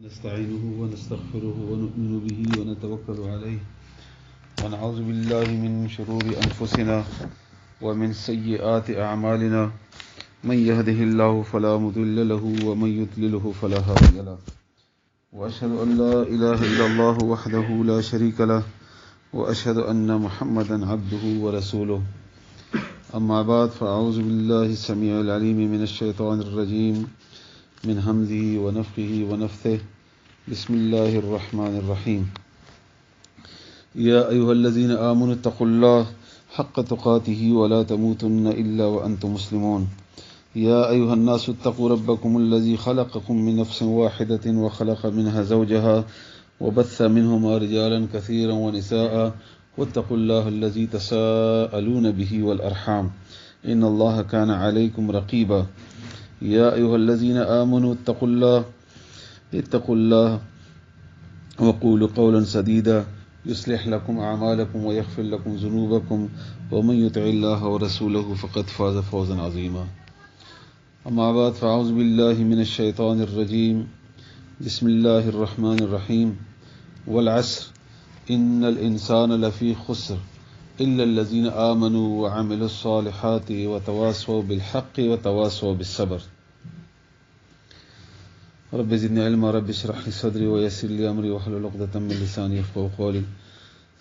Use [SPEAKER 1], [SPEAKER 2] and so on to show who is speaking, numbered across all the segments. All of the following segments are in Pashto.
[SPEAKER 1] نستعينه ونستغفره ونؤمن به ونتوكل عليه ونعوذ بالله من شرور أنفسنا ومن سيئات أعمالنا من يهده الله فلا مضل له ومن يضلله فلا هادي له وأشهد أن لا إله إلا الله وحده لا شريك له وأشهد أن محمدا عبده ورسوله أما بعد فأعوذ بالله السميع العليم من الشيطان الرجيم من همزه ونفخه ونفثه بسم الله الرحمن الرحيم يا أيها الذين آمنوا اتقوا الله حق تقاته ولا تموتن إلا وأنتم مسلمون يا أيها الناس اتقوا ربكم الذي خلقكم من نفس واحدة وخلق منها زوجها وبث منهما رجالا كثيرا ونساء واتقوا الله الذي تساءلون به والأرحام إن الله كان عليكم رقيبا يا أيها الذين آمنوا اتقوا الله وقولوا قولا سديدا يصلح لكم أعمالكم ويغفر لكم ذنوبكم ومن يطع الله ورسوله فقد فاز فوزا عظيما أما بعد فأعوذ بالله من الشيطان الرجيم بسم الله الرحمن الرحيم والعصر إن الإنسان لفي خسر إلا الذين آمنوا وعملوا الصالحات وتواصوا بالحق وتواصوا بالصبر رب زدني علما رب اشرح لي صدري ويسر لي أمري واحلل عقدة من لساني يفقهوا قولي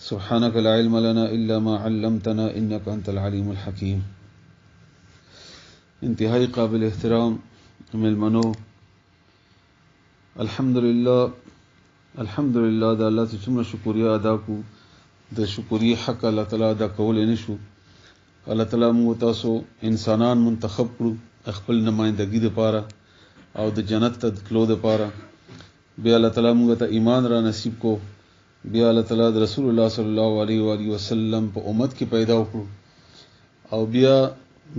[SPEAKER 1] سبحانك لا علم لنا إلا ما علمتنا إنك أنت العليم الحكيم انتهائی قابل احترام ملمنو الحمدللہ دا اللہ ته څومره شکریہ ادا کو د شکریہ حق الله تعالی ادا کول نه شو الله تعالی موږ تاسو انسانان منتخب کړو خپل نمائندګي لپاره او د جنت ته تلو لپاره بیا الله تعالی موږ ته ایمان را نصیب کو بیا الله تعالی د رسول الله صلی الله علیه و آله وسلم په امت کې پیدا وکړو او بیا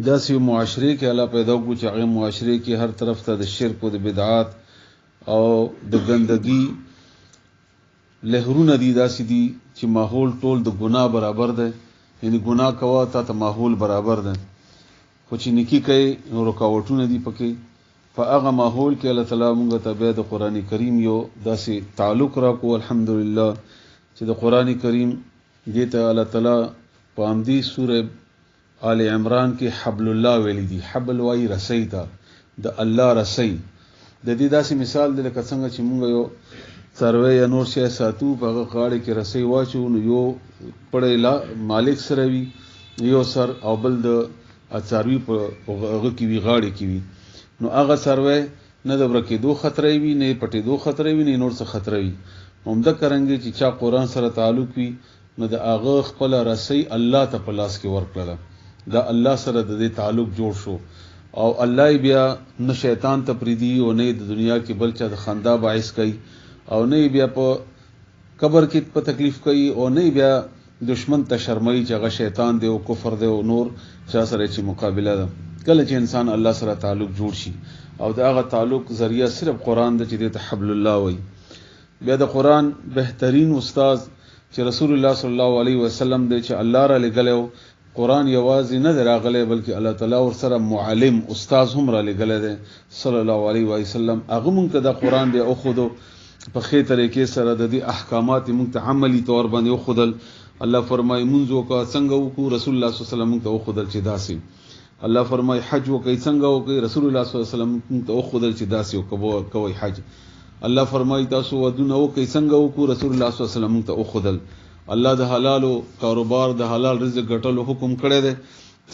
[SPEAKER 1] داسې معاشره کې الله پیدا وکړو چې هغه معاشره کې هر طرف ته د شرک او د بدعات او د ګندګي لهرونه دي داسې دي چې ماحول ټول د ګناه برابر ده یعنی ګناه کوا ته ماحول برابر ده خو چې نیکی کوي نو رکاوټونه دي پکې په هغه ماحول کې الله تعالی موږ ته بیا د قران کریم یو داسې تعلق راکو الحمدلله چې د قران کریم دې ته الله تعالی په امدی سوره آل عمران کې حبل الله ویلي دي حبل وای رسی تا د الله رسی د دې داسې مثال دی لکه څنګه چې موږ یو سروي یا نور شي ساتو په غاړه کې رسۍ واچو نو یو پړې لا مالک سره وي یو سر او بل د اچاروي په هغه کې وی غاړه کې وي نو هغه سروي نه د برکې دوه خطرې وي نه پټې دوه خطرې وي نه نور څه خطرې وي همدا کرانګي چې چا قران سره تعلق وي نو د هغه خپل رسۍ الله ته په لاس کې ورکړه دا الله سره د دې تعلق جوړ شو او الله بیا نه شیطان ته پریدي او نه د دنیا کې بل چا د خندا باعث کوي او نه بیا په قبر کې په تکلیف کوي او نه بیا دشمن ته شرمایي چې هغه شیطان دی او کفر دی او نور چا سره چې مقابله ده کله چې انسان الله سره تعلق جوړ شي او دا هغه تعلق ذریعہ صرف قران د چې د حبل الله وای بیا د قران بهترین استاد چې رسول الله صلی الله علیه وسلم دی چې الله را لګلو قران یوازې نه دراغله بلکې الله تعالی ور سره معلم استاد هم را لګل دی صلی الله علیه وسلم هغه مونږ ته د قران دی او خودو په خې طریقې سره د دې احکامات موږ ته عملی تور باندې خودل الله فرمای منځو کا څنګه وکړو رسول الله صلی الله علیه وسلم ته خودل چې داسې الله فرمای حج وکي څنګه وکړي رسول الله صلی الله علیه وسلم ته خودل چې داسې کوي حج الله فرمای تاسو ودونه وکي څنګه وکړو رسول الله صلی الله علیه وسلم ته خودل الله د حلال کاروبار د حلال رزق ګټلو حکم کړی دی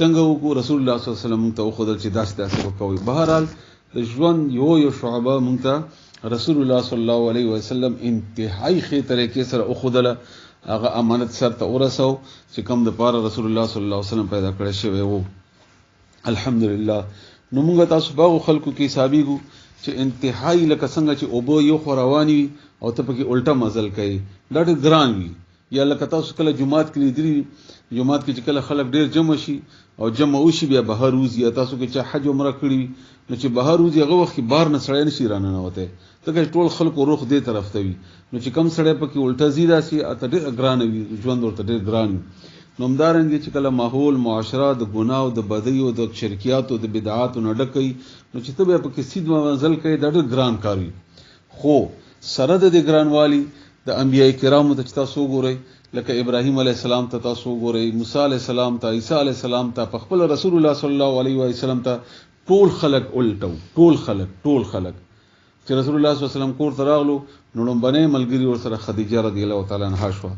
[SPEAKER 1] څنګه وکړو رسول الله صلی الله علیه وسلم ته خودل چې داسې کوي بهرحال د ژوند یو شعبه مونږ ته رسول الله صلی الله علیه وسلم انتهایی خې طریقې سره او خدله هغه امانت سره ته ورسو چې کوم د پاره رسول الله صلی الله علیه وسلم پیدا کړی شوی وو الحمدلله نو موږ تاسو باغ خلکو کې حسابيګو چې انتهایی لکه څنګه چې او بو یو خوروانی او ته پکې الټا مزل کوي دا ډېر ګران وي یا لکه تاسو کله جمعات کې لیدلی جمعات کې چې کله خلک ډېر جمع شي او جمع وشي بیا بهر وځي یا تاسو کې چې حج عمره کړی نو چې بهر وځي هغه وخت بار نه سړی نشي رانه نه وته ته ټول خلکو روخ دې طرف ته وي نو چې کم سړی پکې الټا زیدا سي اته ډېر ګران وي ژوند ورته ډېر ګران نومدارنګ چې کله ماحول معاشره د ګناه او د بدی او د شرکیات او د بدعات نه ډکې نو چې ته به پکې سید منزل کې ډېر ګران کاری خو سره د ګرانوالي د انبیای کرامو ته تاسو وګورئ لکه ابراهیم علیه السلام ته تاسو وګورئ، موسی علیه السلام ته، عیسی علیه السلام ته، په خپل رسول الله صلی الله علیه وسلم ته ټول خلق الټو، ټول خلق چې رسول الله صلی الله علیه وسلم کور ته راغلو نو لومبنه ملګری ورسره خدیجه رضی الله تعالی عنها شو،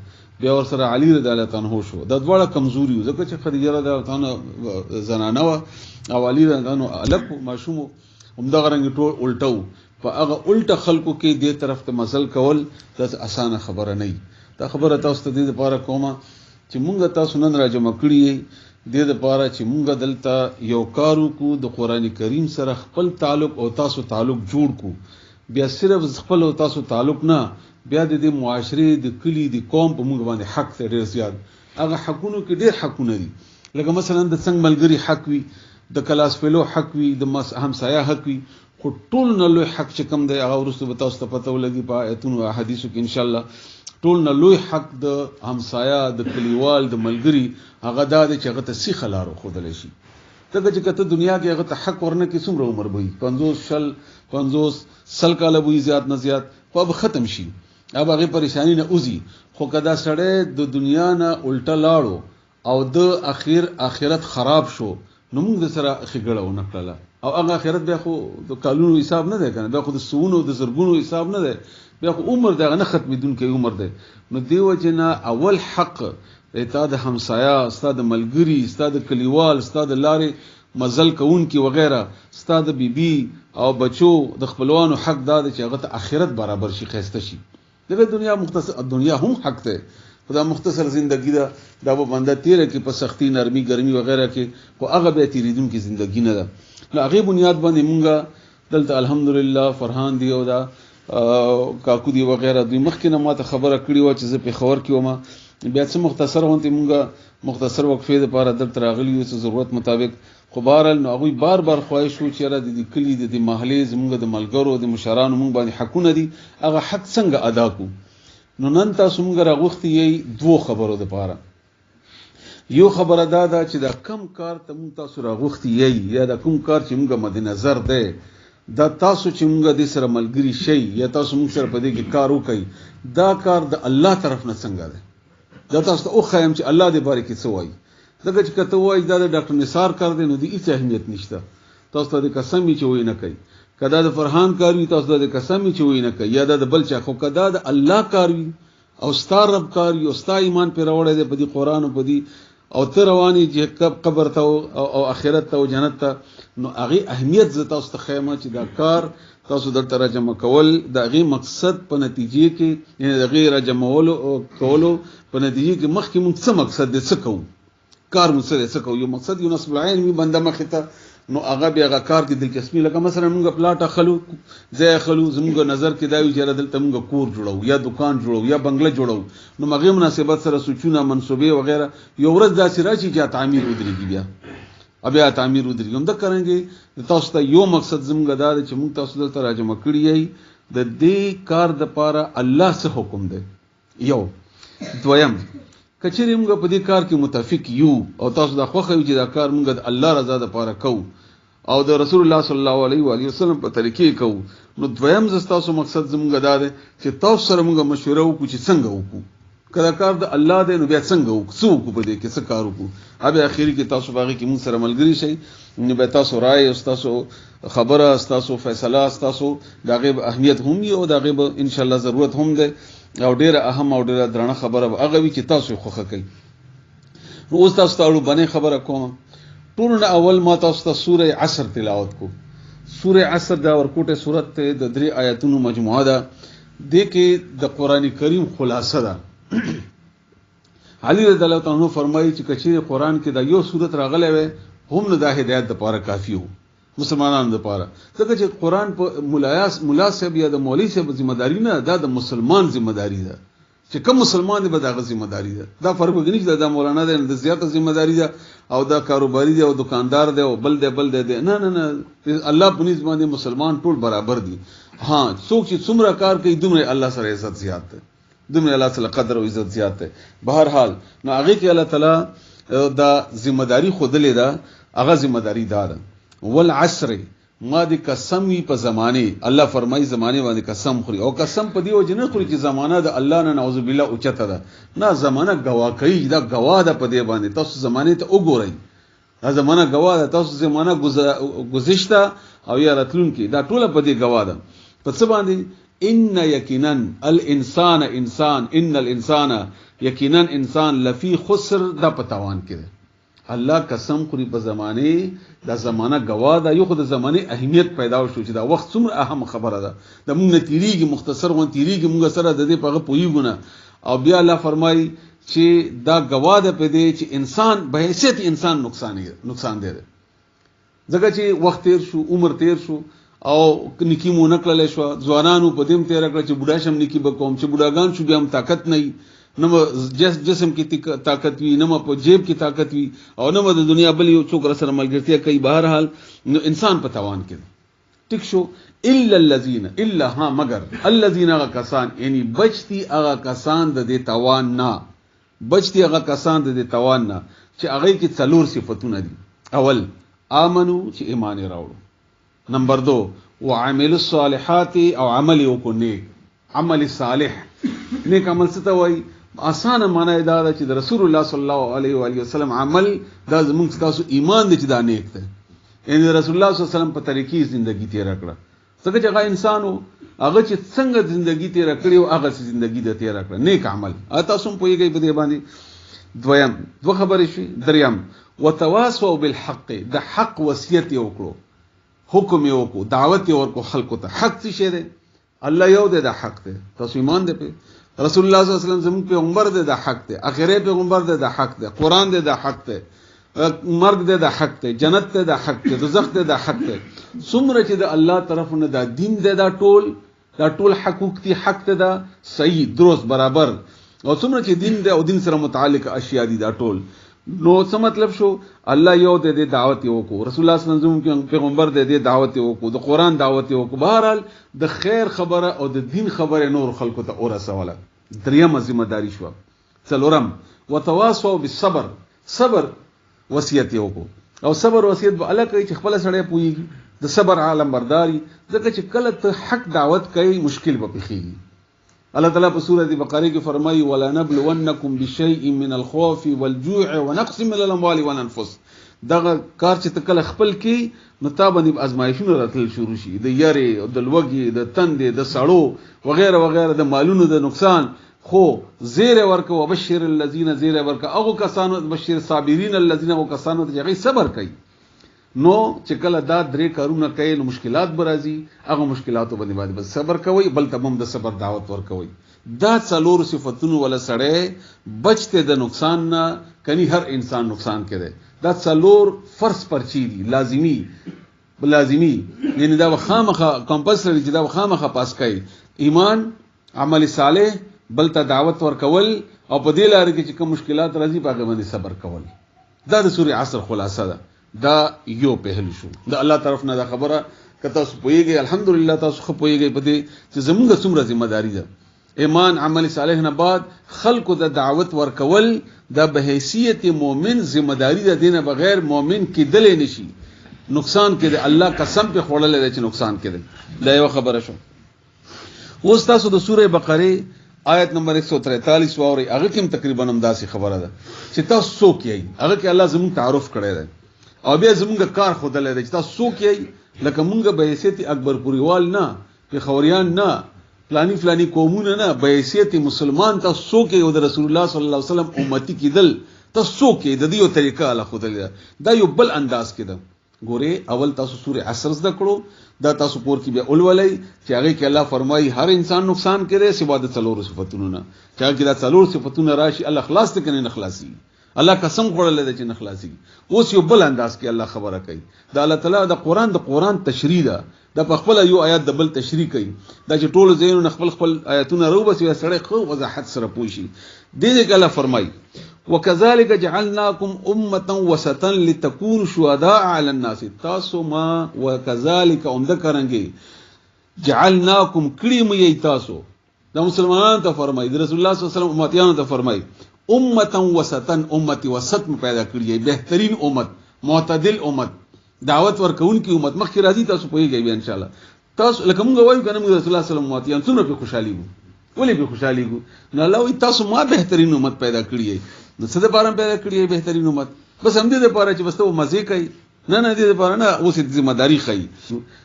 [SPEAKER 1] بیا ورسره علی رضی الله تعالی عنہ شو. د دواړه کمزوري ځکه چې خدیجه رضی الله تعالی عنها زنانه و او علی رضی الله عنه الک ماشوم همدغه رنګ ټول الټو. په هغه الټه خلکو کې دې طرف ته مزل کول د اسانه خبره نه. دا خبره تاسو ته دې لپاره کومه چې مونږ تاسو نن راجمع کړی دې لپاره چې مونږ دلته یو کارو کو د قران کریم سره خپل تعلق او تاسو تعلق جوړ کو. بیا صرف خپل او تاسو تعلق نه، بیا د دې معاشره د کلی د قوم په موږ باندې حق ته ډیر زیات. هغه حقونو کې ډیر حقونه دي، لکه مثلا د څنګه ملګری حق وي، د کلاس فلو حق وي، د همسایه حق وي، خو ټول نه لوی حق چې کوم دی هغه ورسته به تاسو ته پته ولګي په آیتونو او احادیثو کې ان شاء الله. ټول نه لوی حق د همسایه، د کلیوال، د ملګری هغه دا دی چې هغه ته سیخ لارو خودل شي. ځکه چې کته دنیا کې هغه ته حق ورنه کې څومره عمر وي، 50 سل کاله وي زیات نه زیات، خو به ختم شي، اب هغه پریشانی نه اوزي. خو کدا سړی د دنیا نه الټا لاړو او د اخرت خراب شو نو موږ د سره خګړو نه کړله. او هغه اخرت بیا خو د کالونو حساب نه دی کنه، بیا خو د سونو د زرګونو حساب نه دی، بیا خو عمر دغه نه ختمېدونکې عمر دی. نو دیو جنا اول حق ایتا د همسایا، استاد ملګری، استاد کلیوال، استاد لارې مزل کوونکی وغیرہ، استاد بیبي او بچو د خپلوانو حق دا چې هغه ته اخرت برابر شي، خسته شي. دغه دنیا مختصر دنیا هم حق ده، خدا مختصر زندگی دا به بنده تیره کې په سختی، نرمي، ګرمي وغیرہ کې، خو هغه به تیریدونکې زندگی نه ده. نو هغه بنیاد باندې مونږه دلته الحمدلله فرحان دی او دا کاکو دی وغیرہ دوی مخکې نه ماته خبره کړې و چې زه په خبر کې ومه. بیا څه مختصر وانته مونږه مختصر وقفې لپاره دلته راغلی یو څه ضرورت مطابق. خو بهرحال نو هغوی بار خواهش وو چې را د کلی د محلې زمونږ د ملګرو د مشرانو مونږ باندې حقونه دي، هغه حق څنګه ادا کو. نو نن تاسو مونږ راغوښتي یې دوه خبرو لپاره. یو خبره دا ده چې دا کم کار ته مونږ تاسو راغوښتي یې یا دا کوم کار چې مونږ مد نظر ده دا تاسو چې مونږ د سره ملګری شي یا تاسو مونږ سره په دې کې کار وکړي، دا کار د الله طرف نه څنګه ده. دا تاسو ته خو چې الله دې باره کې څه وایي. دغه چې کته وایي دا د ډاکټر نثار کار دی نو د هیڅ اهمیت نشته، تاسو ته د قسم چې وای نه کوي. کدا د فرحان کار وي تاسو ته د قسم چې وای نه کوي، یا د بل چا، خو کدا د الله کار وي او ستار رب کار وي او ستا ایمان پر راوړی دی په دې قران او په دې او ته رواني چې قبر ته او آخرت ته او جنت ته، نو هغه اهمیت ز تاسو ته خیمه چې دا کار تاسو د ترجمه کول د هغه مقصد په نتیجې کې، یعنی د غیر جمعولو او کولو په نتیجې کې مخکې موږ څه مقصد دې څه کوو، کار موږ څه کوو. یو مقصد یو نصب العين می بنده مخ ته، نو هغه بیا هغه کار کې دلچسپي، لکه مثلا موږ پلاټ اخلو ځای خلو زموږ نظر کې دا وی چې دلته موږ کور جوړو یا دکان جوړو یا بنگله جوړو، نو مغه مناسبت سره سوچونه منسوبې وغیرہ یو ورځ داسې راشي چې تعمیر ودرېږي، بیا تعمیر ودرېږي. هم دا کارنګي تاسو ته یو مقصد زموږ دا چې موږ تاسو دلته راجمع کړی یې د دې کار د پاره الله څه حکم دی. یو دویم کچېرې موږ په دې کار کې متفق یو او تاسو دا خوښه یو چې دا کار موږ د الله رضا لپاره کوو او د رسول الله صلی الله علیه و علیه وسلم په طریقې کوو، نو دویم زستاسو مقصد زموږ دا دی چې تاسو سره موږ مشوره وکړو چې څنګه وکړو. کله کار د الله دی نو بیا څنګه وکړو په دې کې څه کار وکړو. ابه اخیری کې تاسو باغی کې موږ سره ملګری شي، نو به تاسو رائے او تاسو خبره، تاسو فیصله، تاسو دغه اهمیت هم یو دغه ان شاء الله ضرورت هم ده او ډیره اهم او ډیره درنه خبره هغه وی چې تاسو خوخه کوي. نو اوس تاسو ته باندې خبره کوم. ټول اول ما تاسو ته سوره عصر تلاوت کو. سوره عصر دا ورکوټه سورته د 3 آیاتونو مجموعه ده، د کې د قران کریم خلاصه ده. علی رضی الله تعالی عنہ فرمایي چې کچې قران کې دا یو سورته راغله وي هم نه د هدایت لپاره کافی وو مسلمانانو لپاره، ځکه چې قران په مولا صاحب یا د مولوی صاحب ذمہ داری نه، دا د مسلمان ذمہ داری ده چې کوم مسلمان دی به دا ذمہ داری ده. دا فرق وګڼي چې دا مولانا دی د زیاته ذمہ داری ده او دا کاروباری دی او دکاندار دی او بل دی نه نه نه، الله په نسبت باندې مسلمان ټول برابر دي. ها څوک چې څومره کار کوي دومره الله سره عزت زیات ده، دومره الله سره قدر او عزت زیات ده. بهر حال نو هغه کې الله تعالی دا ذمہ داری خود لیدا، هغه ذمہ داری دار والعصر ما دې قسم وی په زمانه الله فرمایي زمانه باندې قسم خوري او قسم په دی وجه نه خوري چې زمانه د الله نه نعوذ بالله اوچته ده نه زمانه گواه کوي دا گواه ده په دی باندې تاسو زمانه ته وګورئ دا زمانه گواه ده تاسو زمانه گذشته او یا راتلونکي دا ټول په دی گواه ده په څه باندې ان یقینا الانسان ان الانسان یقینا انسان لفی خسر دا پتاوان کړي الله قسم خوري په زمانه دا زمانہ گواه ده یو خو د زمانه اهمیت پیدا شو چې دا وخت څومره اهم خبره ده د موږ نتیریږي مختصر غون تیریږي موږ سره د دې په پویګونه او بیا الله فرمایي چې دا گواه ده په دې چې انسان به حیثیت انسان نقصان دی ځکه چې وخت تیر شو عمر تیر شو او نکی مو نکړل شو ځوانانو په دې تیر کړ چې بوډا شم نکی به کوم چې بوډاګان شو بیا هم طاقت نه نم جسم کی طاقت وی نم په جیب کی طاقت وی او نم د دنیا بل یو څوک سره ملګرتیا کوي بهر حال نو انسان په توان کې ټیک شو الا الذين الا ها مگر الذين کسان یعنی بچتی هغه کسان د دې توان نه بچتی هغه کسان د دې توان نه چې هغه کې څلور صفاتونه دي اول امنو چې ایمان راوړو نمبر 2 وعمل الصالحات او عمل وکړو نیک عمل صالح نیک عمل څه ته وایي آسان معنی دا ده چې د رسول الله صلی الله علیه و علیه وسلم عمل دا زموږ تاسو ایمان دي چې دا نیک ده ان رسول الله صلی الله علیه وسلم په طریقې ژوندۍ تیر کړه څنګه چې هغه انسانو هغه چې څنګه ژوندۍ تیر کړی او هغه ژوندۍ د تیر کړه نیک عمل تاسو په یوه په دې باندې دویم دوه خبرې شي دریم وتواصوا بالحق د حق وصیت وکړو حکم یې وکړو دعوت یې ورکړو خلکو ته حق څه شی دی الله یو دی د حق دی تاسو ایمان دی په رسول الله صلی الله علیه وسلم زموږ پیغمبر دی د حق دی اخیری پیغمبر دی د حق دی قران دی د حق دی مرګ دی د حق دی جنت دی د حق دی دوزخ دی د حق دی څومره چې د الله طرف نه دا دین دی دا ټول حقوق دي حق دی دا صحیح درست برابر او څومره چې دین دی او دین سره متعلق اشیاء دي دا ټول نو څه مطلب شو الله یو د دعوت وکړو رسول الله صلی الله علیه وسلم پیغمبر د دعوت وکړو د قران دعوت وکړو بهرحال د خیر خبره او د دین خبره نور خلکو ته ورسوله دریمه ذمہ داری شو څلورم وتواصوا بالصبر صبر وصیت وکړو او صبر وصیت به الله کوي چې خپل سړی پويږي د صبر عالم برداري ځکه چې کله ته حق دعوت کوي مشکل به پیږي الله تعالی په سورۃ بقره کې فرمایي ولا نبلونکم بشیء من الخوف والجوع ونقص من الاموال والانفس دغه کار چې تکل خپل کې مطابق ازمایښونه راتل شروع شي د یاري د لوګي د تندې د سړو وغیرہ وغیرہ د مالونو د نقصان خو زیر ورک وبشر الذين زیر ورک هغه کسانو بشیر صابرین الذين هغه کسانو چې صبر کوي نو چې کله دا درې کارونه کوي نو مشکلات برازي هغه مشکلاتو باندې بس صبر کوي بل تمام د صبر دعوت ور کوي دا څلور صفاتونه ولا سړی بچته د نقصان نه کني هر انسان نقصان کړي دا څلور فرض پرچی دي لازمی یعنی دا خامخه کمپلسری چې دا خامخه پاس کوي ایمان عمل صالح بل ته دعوت ور کول او په دې لار کې چې کوم مشکلات راځي په هغه باندې صبر کول دا د سورې عصر خلاصه ده دا یو پهلو شو دا الله طرف نه دا خبره کته سو پويږي الحمدلله تاسو خو پويږي په دې چې زموږ څومره ذمہ داری ده ایمان عمل صالح نه بعد خلق د دعوت ورکول د بهیثیت مؤمن ذمہ داری ده دینه بغیر مؤمن کې دل نشي نقصان کې الله قسم په خورل لري چې نقصان کې دا یو خبره شو اوس تاسو د سوره بقره آیت نمبر 143 ووري هغه کوم تقریبا هم داسې خبره ده چې تاسو څوک یې هغه کې الله زموږ تعارف کړی دی او بیا زمونږ کار خودلې ده چې تاسو څوک یې لکه مونږ به حیثیت اکبر پوریوال نه پیښوریان نه فلانی قومونه نه به حیثیت مسلمان تاسو څوک یې د رسول الله صلی الله علیه وسلم امتی کېدل تاسو څوک یې د دې طریقه الله خودلې دا یو بل انداز کې ده ګوره اول تاسو سوره عصر زده کړو دا تاسو پور کې به اولولای چې هغه کې الله فرمایي هر انسان نقصان کړي سوا د څلور صفاتونو نه چې هغه دا څلور صفاتونه راشي الله خلاص ته کني نه خلاصي الله قسم خورل دی چې نخلاصي اوس یو بل انداز کې الله خبره کوي دا الله تعالی د قران تشریح ده د خپل یو آیات د بل تشریح کوي دا چې ټول زینو خپل آیاتونه رو بس یو سړی خو وضاحت سره پوښي دې کې الله فرمایي وكذلك جعلناكم امه وسطا لتكونوا شهداء على الناس تاسو ما وكذلك ذکرانګي جعلناكم کړي مې تاسو د مسلمانانو ته فرمایي د رسول الله صلی الله علیه وسلم امتیانو ته فرمایي امه وسطا امتی وسط میں پیدا کړی بهترین امت معتدل امت دعوت ورکوونکی امت مخکې راځي تاسو پوهیږئ بیا ان شاء الله تاسو لکه موږ وایو کنه موږ رسول الله صلی الله علیه وسلم څومره په خوشحالي وو ولې په خوشحالي وو نو الله وی تاسو ما بهترین امت پیدا کړی یې نو څه د پاره پیدا کړی یې بهترین امت بس هم دې لپاره چې بس ته مزه کوي نه دې لپاره نه اوس دې ذمہ داری خي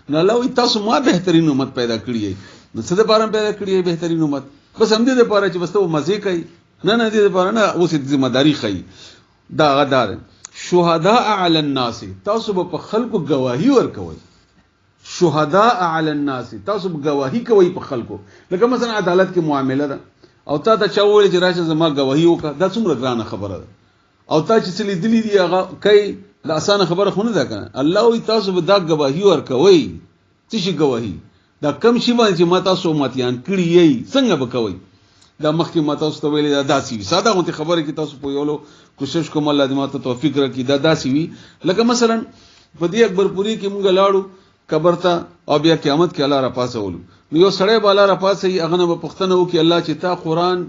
[SPEAKER 1] نو الله وی تاسو ما بهترین امت پیدا کړی یې نو څه د پاره پیدا کړی یې بهترین امت بس هم دې لپاره چې بس ته مزه کوي نه دې لپاره نه اوس دې ذمہ داری خي دا غدار شهداء علی الناس تاسو په خلکو گواہی ورکوي شهداء علی الناس تاسو گواہی کوي په خلکو لکه مثلا عدالت کې معامله ده او تا ته چا وویل چې راشه زما گواہی وکړه دا څومره ګرانه خبره ده او تا چې څه لیدلی دي هغه کوي دا اسانه خبره خو نه ده کنه الله وی تاسو به دا گواہی ورکوي څه شي گواہی دا کم شي باندې چې ما تاسو متیان کړی یې څنګه به کوي دا مخکې ما تاسو ته ویلې دا داسې وي ساده غونډه خبره کې تاسو په یولو کوشش کوم الله دې ماته توفیق راکړي دا داسې وي لکه مثلا په دې اکبرپوري کې مونږ لاړو قبر ته او بیا قیامت کې الله را پاسولو نو یو سړی به الله را پاسي هغه نه به پوښتنه وکړي الله چې تا قرآن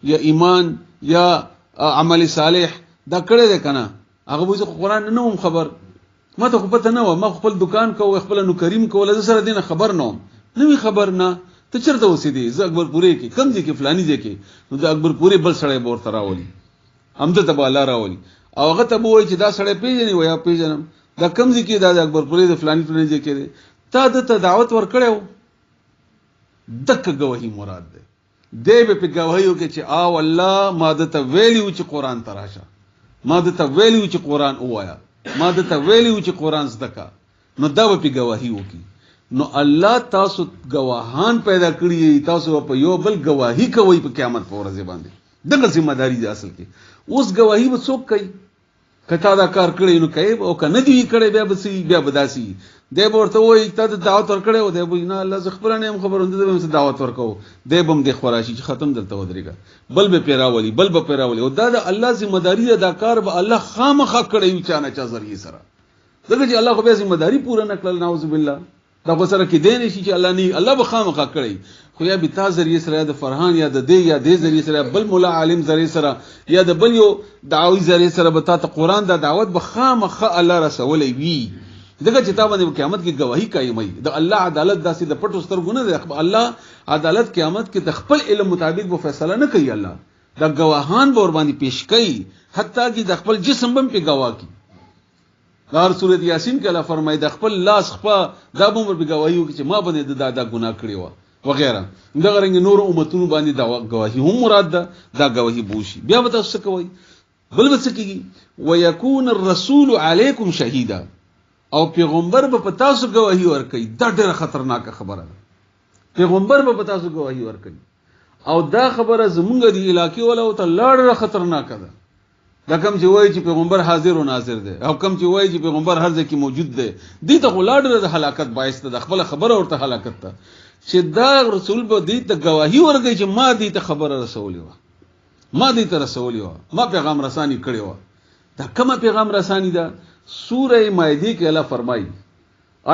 [SPEAKER 1] یا ایمان یا عمل صالح دا کړی دی کنه هغه وایي قرآن نه وم خبر ما ته خو پته نه و ما خپل دکان کو خپل نو کریم کوله زه سره دینه خبر نه وم نوې خبر نه ته چرته اوسېدې زه اکبرپوري کې کم ځای کې فلاني ځای کې نو د اکبرپوري بل سړی به ورته راولي همده ته به الله راولي او هغه ته به وایي چې دا سړی پیژنې ویا پیژنم دا کم ځای کې دا د اکبرپوري د فلاني ځای کې دی تا دته دعوت ورکړی و دکه گواهی مراد ده دی به په گواهیو کې چې آو الله ما دته ویلیو چې قرآن ته راشه ما دته ویلیو چې قرآن ووایا ما دته ویلیو چې قرآن زده کا نو دا به په گواهی وکړي نو الله تاسو گواهان پیدا کړی تاسو په یو بل گواهی کوي په قیامت په ورځ باندې دغه ذمہ داری دی اصل کې اوس گواهی به څوک کوي کته دا کار کړی نو کوي او کنه دی کړی بیا بسې بیا بداسي دی ورته وایي ته دعوت ورکړې او دی وایي نه الله زه خبره نه خبروم ته به دعوت ورکو دی بم د خوراشي چې ختم دلته ودرېګا بل به پیراولي بل به پیراولي او دا د الله ذمہ داری دا کار به الله خامخا کړی چا نه چا ذریعہ سره دغه چې الله خو به ذمہ داری پوره نکړل نعوذ بالله دا خو سره کې دی نه شي چې الله نه الله به خامخا کړی خو یا به تا ذریعہ سره د فرهان یا د دې یا د ذریعہ سره بل مولا عالم ذریعہ سره یا د بل یو دعوی ذریعہ سره به تا ته قرآن دا دعوت به خامخا الله رسولې وي دغه چې تا باندې قیامت کې گواہی قائمي د الله عدالت داسې د پټو سترګو نه دی الله عدالت قیامت کې د خپل علم مطابق به فیصله نه کوي الله دا گواهان به ور باندې پیش کوي حتی چې د خپل جسم هم په گواه کوي دار سورۃ یاسین کې الله فرمایي د خپل لاس خپل دا به مر په گواهی کوي چې ما باندې دا ګناه کړی و وغیرہ دغه رنګ نور امتونو باندې دا گواهی هم مراد ده دا گواهی بوشي بیا به تاسو کوي بل به څه کیږي ويكون الرسول علیکم شهیدا او پیغمبر به پتا سو گواہی ورکړي دا ډېره خطرناک خبره ده پیغمبر به پتا سو گواہی ورکړي او دا خبره زمونږ دی علاقې ولا او ته ډېره خطرناک ده دا کوم چې وایي چې پیغمبر حاضر او ناظر دی او کوم چې وایي چې پیغمبر هر ځای کې موجود دی دې ته ډېره د هلاکت باعث ده خپل خبره ورته هلاکت ده چې دا رسول به دې ته گواہی ورکړي چې ما دې ته خبره رسولې و ما دې ته رسولې و ما پیغام رسانی کړی و دا کومه پیغام رسانی ده سورہ مائده کې الله فرمایي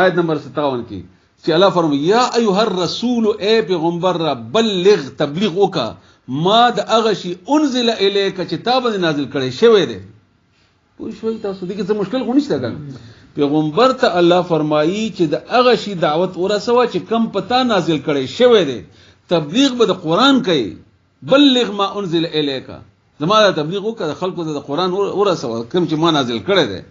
[SPEAKER 1] آیت نمبر 57 کې چې الله فرمایي یا ایها الرسول اے پیغمبر را بلغ تبلیغ وکا ما د هغه شی انزل الیک چې تاب نازل کړي شوی دی پوه شوي تاسو دې کې څه مشکل خو نشته کنه پیغمبر ته الله فرمایي چې د هغه شی دعوت ورسوه چې کم پتا نازل کړي شوی دی تبلیغ به د قران کوي بلغ ما انزل الیک زموږ تبلیغ وکړه خلکو ته د قران ورسوه کوم چې ما نازل کړی دی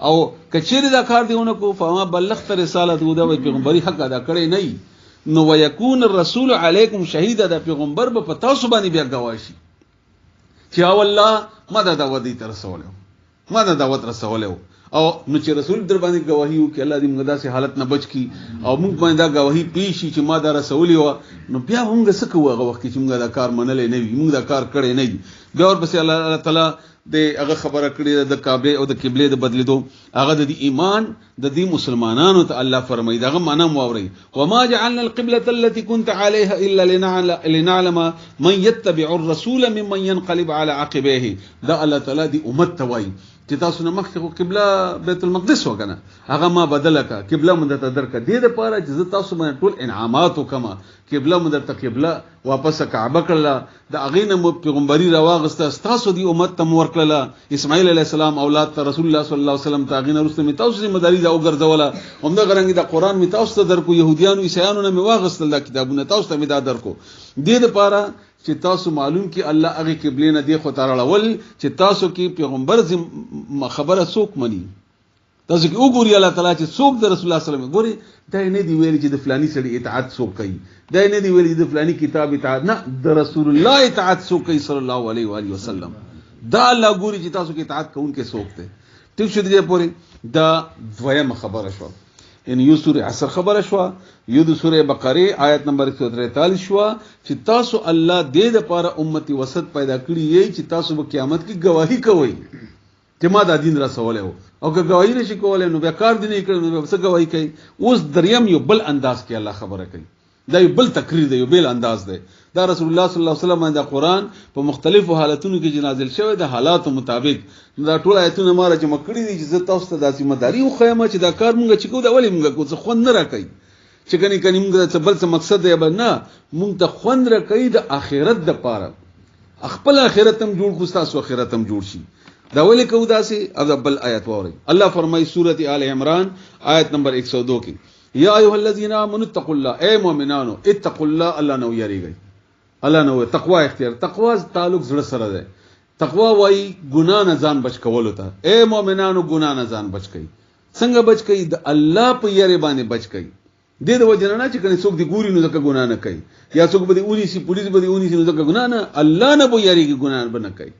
[SPEAKER 1] او کچېری دا کار دیونه کو فما بلغت رسالت او د پیغمبري حق ادا کړی نه نو ويكون الرسول علیکم شهیدا د پیغمبر په پتا سو باندې بیا گواهی چې او الله ما دا دعوت تر رسوله ما دا دعوت رسوله او نو چې رسول در باندې گواهی وکړي الله دې موږ داسې حالت نه بچ کی او موږ باندې دا گواهی پیشي چې ما دا رسولي و نو بیا موږ څه کوو هغه وخت چې موږ دا کار منلې نه وي موږ دا کار کړی نه وي بیا ورپسې الله تعالی د هغه خبره کړې د کعبه او د قبله د بدلیدو هغه د ایمان د دې مسلمانانو ته الله فرمایي داغه معنا موري وما جعلنا القبلة التي كنت عليها الا لنعلم من يتبع الرسول ممن ينقلب على عقبيه دا الله تعالی دی امت توای چې تاسو نه مخکې قبله بیت المقدس وکنه هغه ما بدله کا قبله مونږ ته درک دې د پاره چې تاسو باندې ټول انعامات وکما قبله مدر ته قبله واپس کعبه کړله د اغینه مو پیغمبري راواغسته تاسو دی امت ته مور کړله اسماعیل علی السلام اولاد ته رسول الله صلی الله علیه وسلم ته اغینه رسته می تاسو مداري دا وګرځوله همدا غرنګ د قران می تاسو ته درکو يهوديانو عیسایانو نه می واغستل د کتابونه تاسو ته می دا درکو دې لپاره چې تاسو معلوم کی الله هغه قبله نه دی خو ترړول چې تاسو کې پیغمبر خبره څوک مني تاسو کې وګوري الله تعالی چې څوک د رسول الله صلی الله علیه وسلم ګوري دا نه دی ویل چې د فلاني سړي اطاعت څوک کوي دا نه دی ویل چې د فلاني کتاب اطاعت نه د رسول الله اطاعت څوک کوي صلی الله علیه و علیه وسلم دا الله ګوري چې تاسو کې اطاعت کوونکې څوک دی ټیک شو دې پورې دا دویمه خبره شو ان یو سوره عصر خبره شو یو د سوره بقره آیت نمبر 143 شو چې تاسو الله دې د لپاره امتی وسط پیدا کړی یي چې تاسو په قیامت کې گواہی کوئ چې ما دا دین رسوله او که گواہی نشي کولای نو به کار دي نه کړو نو څه گواہی کوي اوس دریم یو بل انداز کې الله خبره کوي دا یو بل تقریر دی یو بل انداز دی دا رسول الله صلی الله علیه وسلم دا قران په مختلفو حالتونو کې نازل شوی د حالاتو مطابق دا ټول آیتونه ماره چې مکړی دي چې تاسو ته د ذمہ داری خو خیمه چې دا کار مونږ چې کو دا ولې مونږ کو څه خون نه راکړي چې کني مونږ څه بل څه مقصد دی نه مونږ ته خون راکړي د آخرت د پاره خپل آخرت هم جوړ کو تاسو آخرت هم جوړ شي دا ولې کو داسې او بل آیت ووري الله فرمایي سورۃ آل عمران آیت نمبر 102 کې یا ایها الذین آمنوا اتقوا الله اے مؤمنانو اتقوا الله الله نو یریږي الله نو تقوا اختیار تقوا تعلق زړه سره ده تقوا وای ګنا نه ځان بچ کول ته اے مؤمنانو ګنا نه ځان بچ کئ څنګه بچ کئ د الله په یری باندې بچ کئ د وجه نه چې کني څوک دی ګوري نو ځکه ګنا نه کوي یا څوک به دی اونې سي پولیس به دی اونې سي نو ځکه ګنا نه الله نه به یریږي ګنا نه کوي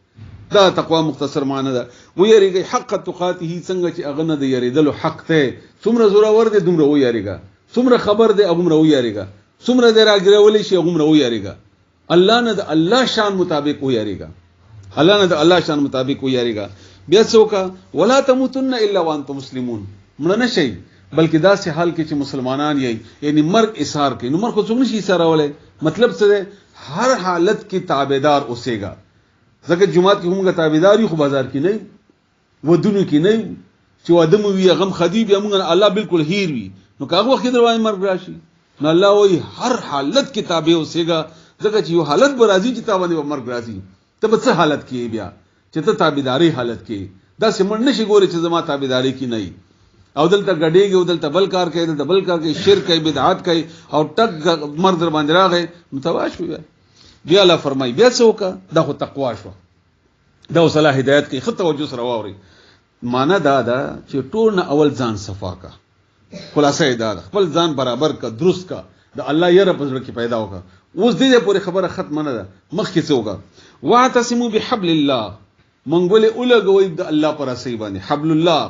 [SPEAKER 1] دا تقوا مختصر معنی ده و یریږي حق تقاته څنګه چې اغه نه دی یریدلو حق ته څومره زوره ور دي دومره و یریږي څومره خبر دی هغه و یریږي څومره دی راګرولې شي هغه و یریږي الله نه د الله شان مطابق و یریږي الله نه د الله شان مطابق و یریږي بیا څوک ولا تموتن الا وانتم مسلمون مړ نه شي بلکې دا سه حال کې چې مسلمانان یې یعنی مرګ اسار کوي نو مرګ خو څنګه شي اسارولې مطلب څه ده هر حالت کې تابعدار اوسېګا ځکه جمعات کې همغه تابعداري خو بازار کې نه ودونو کې نه چې وادم وی غم خدیب یا موږ الله بالکل هیر وي نو کاغه وخت دروازه مرګ راشي نو الله وی هر حالت کې تابع اوسېګا ځکه چې یو حالت به راځي چې تابع مرګ راځي ته په څه حالت کې بیا چې ته تابعداري حالت کې دا سمون نشي ګوري چې زما تابعداري کې نه او دلته غډېږي او دلته بل کار کوي دلته بل کار کوي شرک کوي بدعات کوي او ټک مرد در باندې راغی متواش وي بیا الله فرمای بیا څوک دا خو تقوا شو دا وصله هدایت کوي خطه توجه سره واوري معنا دا دا چې ټول نه اول ځان صفا کا خلاصې دا خپل ځان برابر کا درست کا د الله یې رب زړه کې پیدا وکا اوس دې پورې خبره ختم نه ده مخ کې څوک واعتصموا بحبل الله منګولې اولګوي د الله پر اسی باندې حبل الله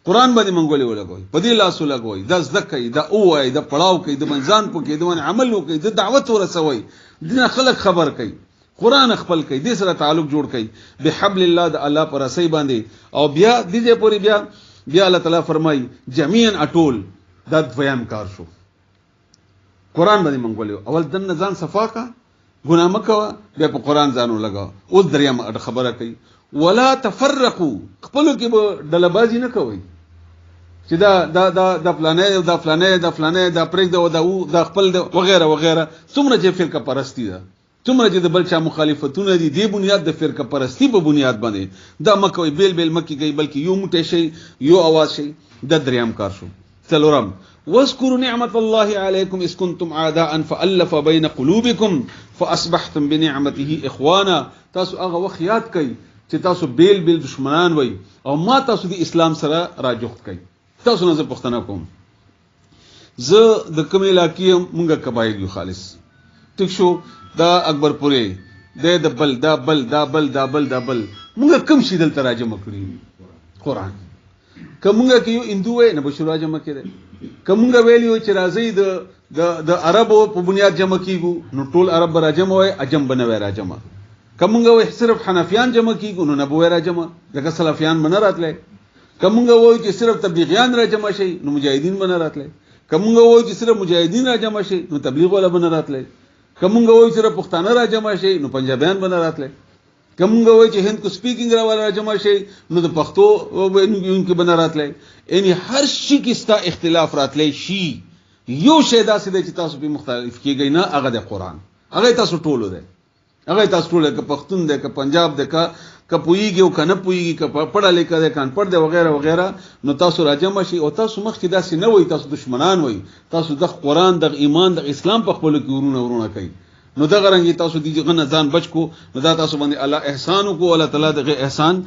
[SPEAKER 1] قران باندې منګولې ولګوي په دې لاس ولګوي د ځکه د اوای د پړاو کوي د منځان په کې د ون عمل کوي د دعوت ورسوي دنه خلق خبر کوي قران خپل کوي د سره تعلق جوړ کوي بحبل الله د الله پر اسی باندې او بیا دې پوری بیا الله تعالی فرمای جميعا اټول د دویم کار شو قران باندې منګولې اول د ځان صفا کا ګناه مکوا بیا په قران ځانو لگا اوس دریم خبره کوي ولا تفرقوا خپلو کې به ډلبازي نه کوي چې دا فلانه دا پرېګ دا خپل وغیرہ وغیرہ څومره چې فرقه پرستی ده څومره چې د بل چا مخالفتونه دي د بنیاد د فرقه پرستی په بنیاد باندې دا مکوي بیل مکی کوي بلکې یو موټی شي یو आवाज شي د دریم کار شو څلورم واذكروا نعمت الله عليكم اذ كنتم اعداء فالف بين قلوبكم فاصبحتم بنعمته اخوانا تاسو هغه وخت یاد کړئ چې تاسو بیل دشمنان وای او ما تاسو د اسلام سره راجوخت کړئ تاسو نه پښتنه کوم زه د کوم علاقې مونږه قبایل یو خالص ټیک شو دا اکبر پورې د بل مونږه کم شي دلته راجم کړی قران کومه کې یو هندو وای نه بشرا جمع کړي کومه ویلیو چې راځي د عربو په بنیاد جمع کیږي نو ټول عرب راجم وای اجم بنوي راجم کومه وای صرف حنفیان جمع کیږي نو نبوي راجم دغه سلفیان بن راتله کومه وای چې صرف تبلیغیان راجم شي نو مجاهدین بن راتله کومه وای چې صرف مجاهدین راجم شي نو تبلیغ ولا بن راتله کومه وای چې صرف پښتانه راجم شي نو پنجابیان بن راتله کومه وای چې هند کو سپیکینګ راواله جمع شي نو د پښتو وینونکو بنا راتلای یعنی هر شي کې ستا اختلاف راتلای شي یو شی داسې دی چې تاسو په مختلف کېږئ نه، هغه د قرآن، هغه تاسو ټولو دی، هغه تاسو ټولو، که پښتون دی، که پنجاب دی، که پوهیږي او که نه پوهیږي، که پړه لیکه دی، که انپړ دی وغیره وغیره، نو تاسو راجمع شئ او تاسو مخکې داسې نه وئ، تاسو دشمنان وئ، تاسو د قرآن، د ایمان، د اسلام په خپلو کې ورونه کوي. نو دغه رنګ تاسو دغه نه ځان بچ کو، نو دا تاسو باندې الله احسان وکړو، الله تعالی دغه احسان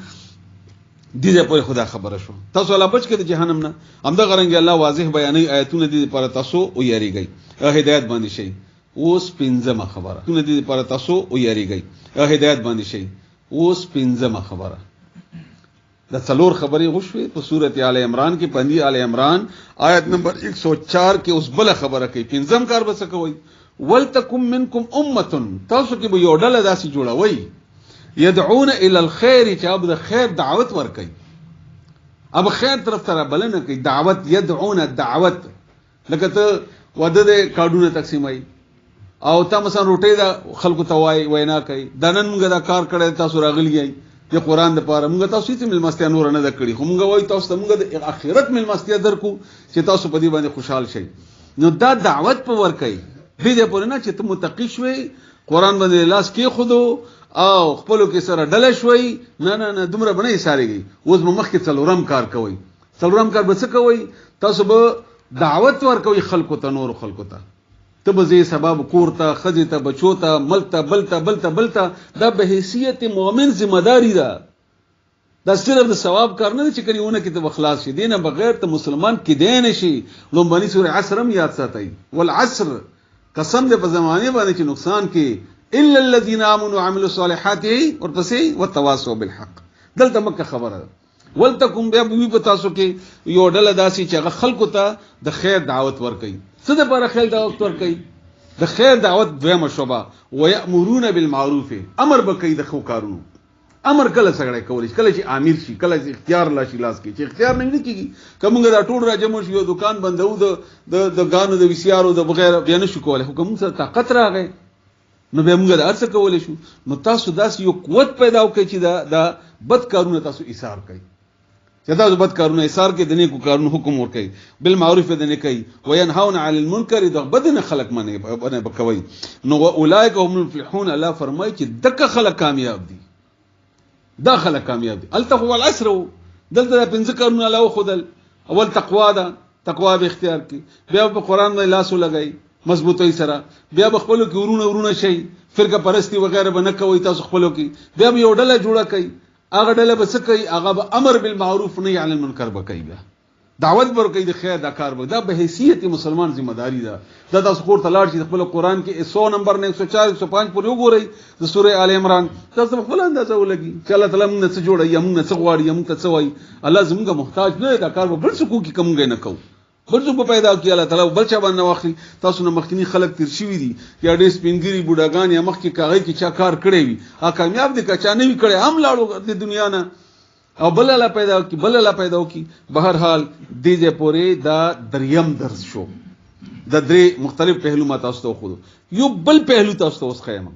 [SPEAKER 1] دې په خدا خبره شو، تاسو الله بچ کړه جهنم نه. هم دغه رنګ الله واضح بیانې آیتونه دې پر تاسو او یریږي، هدایت باندې شي. اوس پنځمه خبره تونه دې پر تاسو او یریږي، هدایت باندې شي. اوس پنځمه خبره د څلور خبرې غوښوي په سورته آل عمران کې، پندی آل عمران آیت نمبر 104 کې اوس بل خبره کوي. پنځم کار به څه کوي؟ ولتکم منکم امه، تاسو کې به یو ډله داسې جوړوي يدعون الى الخير، چې اب د خیر دعوت ور کوي، اب خیر طرف ته بلنه کوي، دعوت، يدعون الدعوت. لکه ته واده د کارډونه تقسیمای او تا مثلا روټي دا خلکو ته وای وینا کوي، دا نن موږ دا کار کړی، تاسو راغلی یې د قران د پاره، موږ تاسو ته ملمستیا نور نه د کړی، خو موږ وای تاسو ته موږ د اخرت ملمستیا درکو چې تاسو په دې باندې خوشحال شئ. نو دا دعوت په ور کوي دې پورې نه چې ته متقی شوي، قران باندې لاس کې خودو او خپلو کې سره ډله شوي، نه نه نه دومره بنه ساريږي. اوس مخ کې څلورم کار کوي. څلورم کار به څه کوي؟ تاسو به دعوت ور کوي خلکو ته، نور خلکو ته، ته به زی سبب کورته، خځې ته، بچو ته، ملک ته، بلته. دا به حیثیت مؤمن ذمہ داری ده. دا صرف د ثواب کار نه چې کړيونه کې ته اخلاص شي، دینه بغیر ته مسلمان کې دین شي. لومبني سورہ عصر هم یاد ساتئ، والعصر قسم دې په زمانه باندې چې نقصان کې الا الذين امنوا وعملوا الصالحات ورپسې وتواصوا بالحق. دلته مکه خبره ولتکم بیا په تاسو کې یو ډله داسي چې هغه خلکو ته د خیر دعوت ورکړي. څه د پر خیر دعوت ورکړي؟ د خیر دعوت دویمه شوبه، ويأمرون بالمعروف، امر بکې د خو کارونو. امر کله سره کولی، کله چې امیر شي، کله چې اختیار لاشي لاس کې، چې اختیار نه کیږي. کومه دا ټول راجمو شي، یو دکان بندو د غانو د وسیارو د بغیر بیان شو کوله، حکم سره طاقت راغی، نو به موږ دا ارڅ کولای شو. نو تاسو داس یو قوت پیدا وکړي چې دا بد کارونه تاسو ایثار کړئ، چې تاسو بد کارونه ایثار کړئ، د نیکو کارونو حکم ورکړئ، بالمعروف د نیکي، وینهون عن المنکر، د بد نه خلق منه بکوي. نو اولئک هم المفلحون، الله فرمایي چې دغه خلک کامیاب دي، دا خلک کامیاب دي. التقوا والعسر، دلته پنځه کارونه الله خدل. اول تقوا ده، تقوا به اختیار کی، بیا په قران باندې لاس ولګي مضبوطی سره، بیا خپلو کې ورونه شي، فرقه پرستی وغیرہ به نه کوي تاسو خپلو کې، بیا یو ډله جوړه کوي، هغه ډله به څه کوي؟ هغه به امر بالمعروف نهي عن المنکر به کوي، بیا دعوت ورکوي د خیر، دا کار به دا به حیثیت مسلمان ذمہ داری ده. دا تاسو خور تلاړ چې خپل قران کې 100 نمبر نه 104 105 پورې وګورئ د سوره آل عمران، تاسو خپل اندازه ولګي چې الله تعالی موږ څه جوړي، موږ څه غواړي، موږ څه وایي. الله زموږ محتاج نه، دا کار به بل څه کوي کوم نه کوو، بل څه په پیدا کوي الله تعالی بل چا باندې واخلي. تاسو نه مخکینی خلک تیر شوی دي، یا ډېر سپینګری بوډاګان یا مخکې کاغی کې چا کار کړی وي، ا کامیاب دي، که چا نه وی کړی هم لاړو د دنیا نه، او بل الله پیدا کی. بهر حال دې پورې دا دریم درس شو، د درې مختلف پهلو ما تاسو ته خو یو بل پهلو تاسو ته اوس خیم.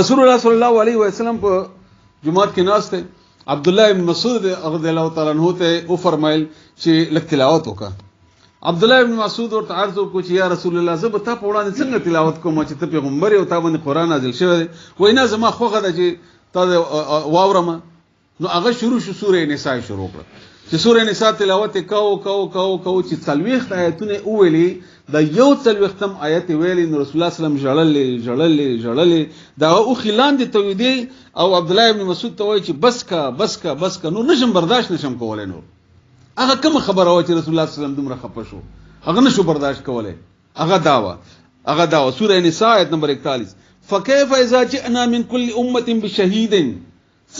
[SPEAKER 1] رسول الله صلی الله علیه وسلم په جمعات کې ناشته، عبد الله ابن مسعود رضی الله تعالی عنہ ته او فرمایل چې لک تلاوت وکړه. عبد الله ابن مسعود ورته عرض وکړ چې یا رسول الله زه به تا په وړاندې څنګه تلاوت کوم چې ته پیغمبر یې او تا باندې قران نازل شوی دی؟ وینا زما خوغه ده چې تا واورم. نو هغه شروع شو، سوره نساء شروع کړه چې سوره نساء تلاوت کو چې 40 آیتونه ویلي، دا یو 40م آیت ویلي، نو رسول الله صلی الله علیه وسلم جړل دا او خلان دي تویدي، او عبد الله ابن مسعود ته وایي چې بس کا نو نشم برداشت نشم کولای. نو هغه کوم خبره و چې رسول الله صلی الله علیه وسلم دومره خپه شو، هغه نشو برداشت کولای. هغه داوا سوره نساء آیت نمبر 41، فكيف اذا جئنا من كل امه بشهيد،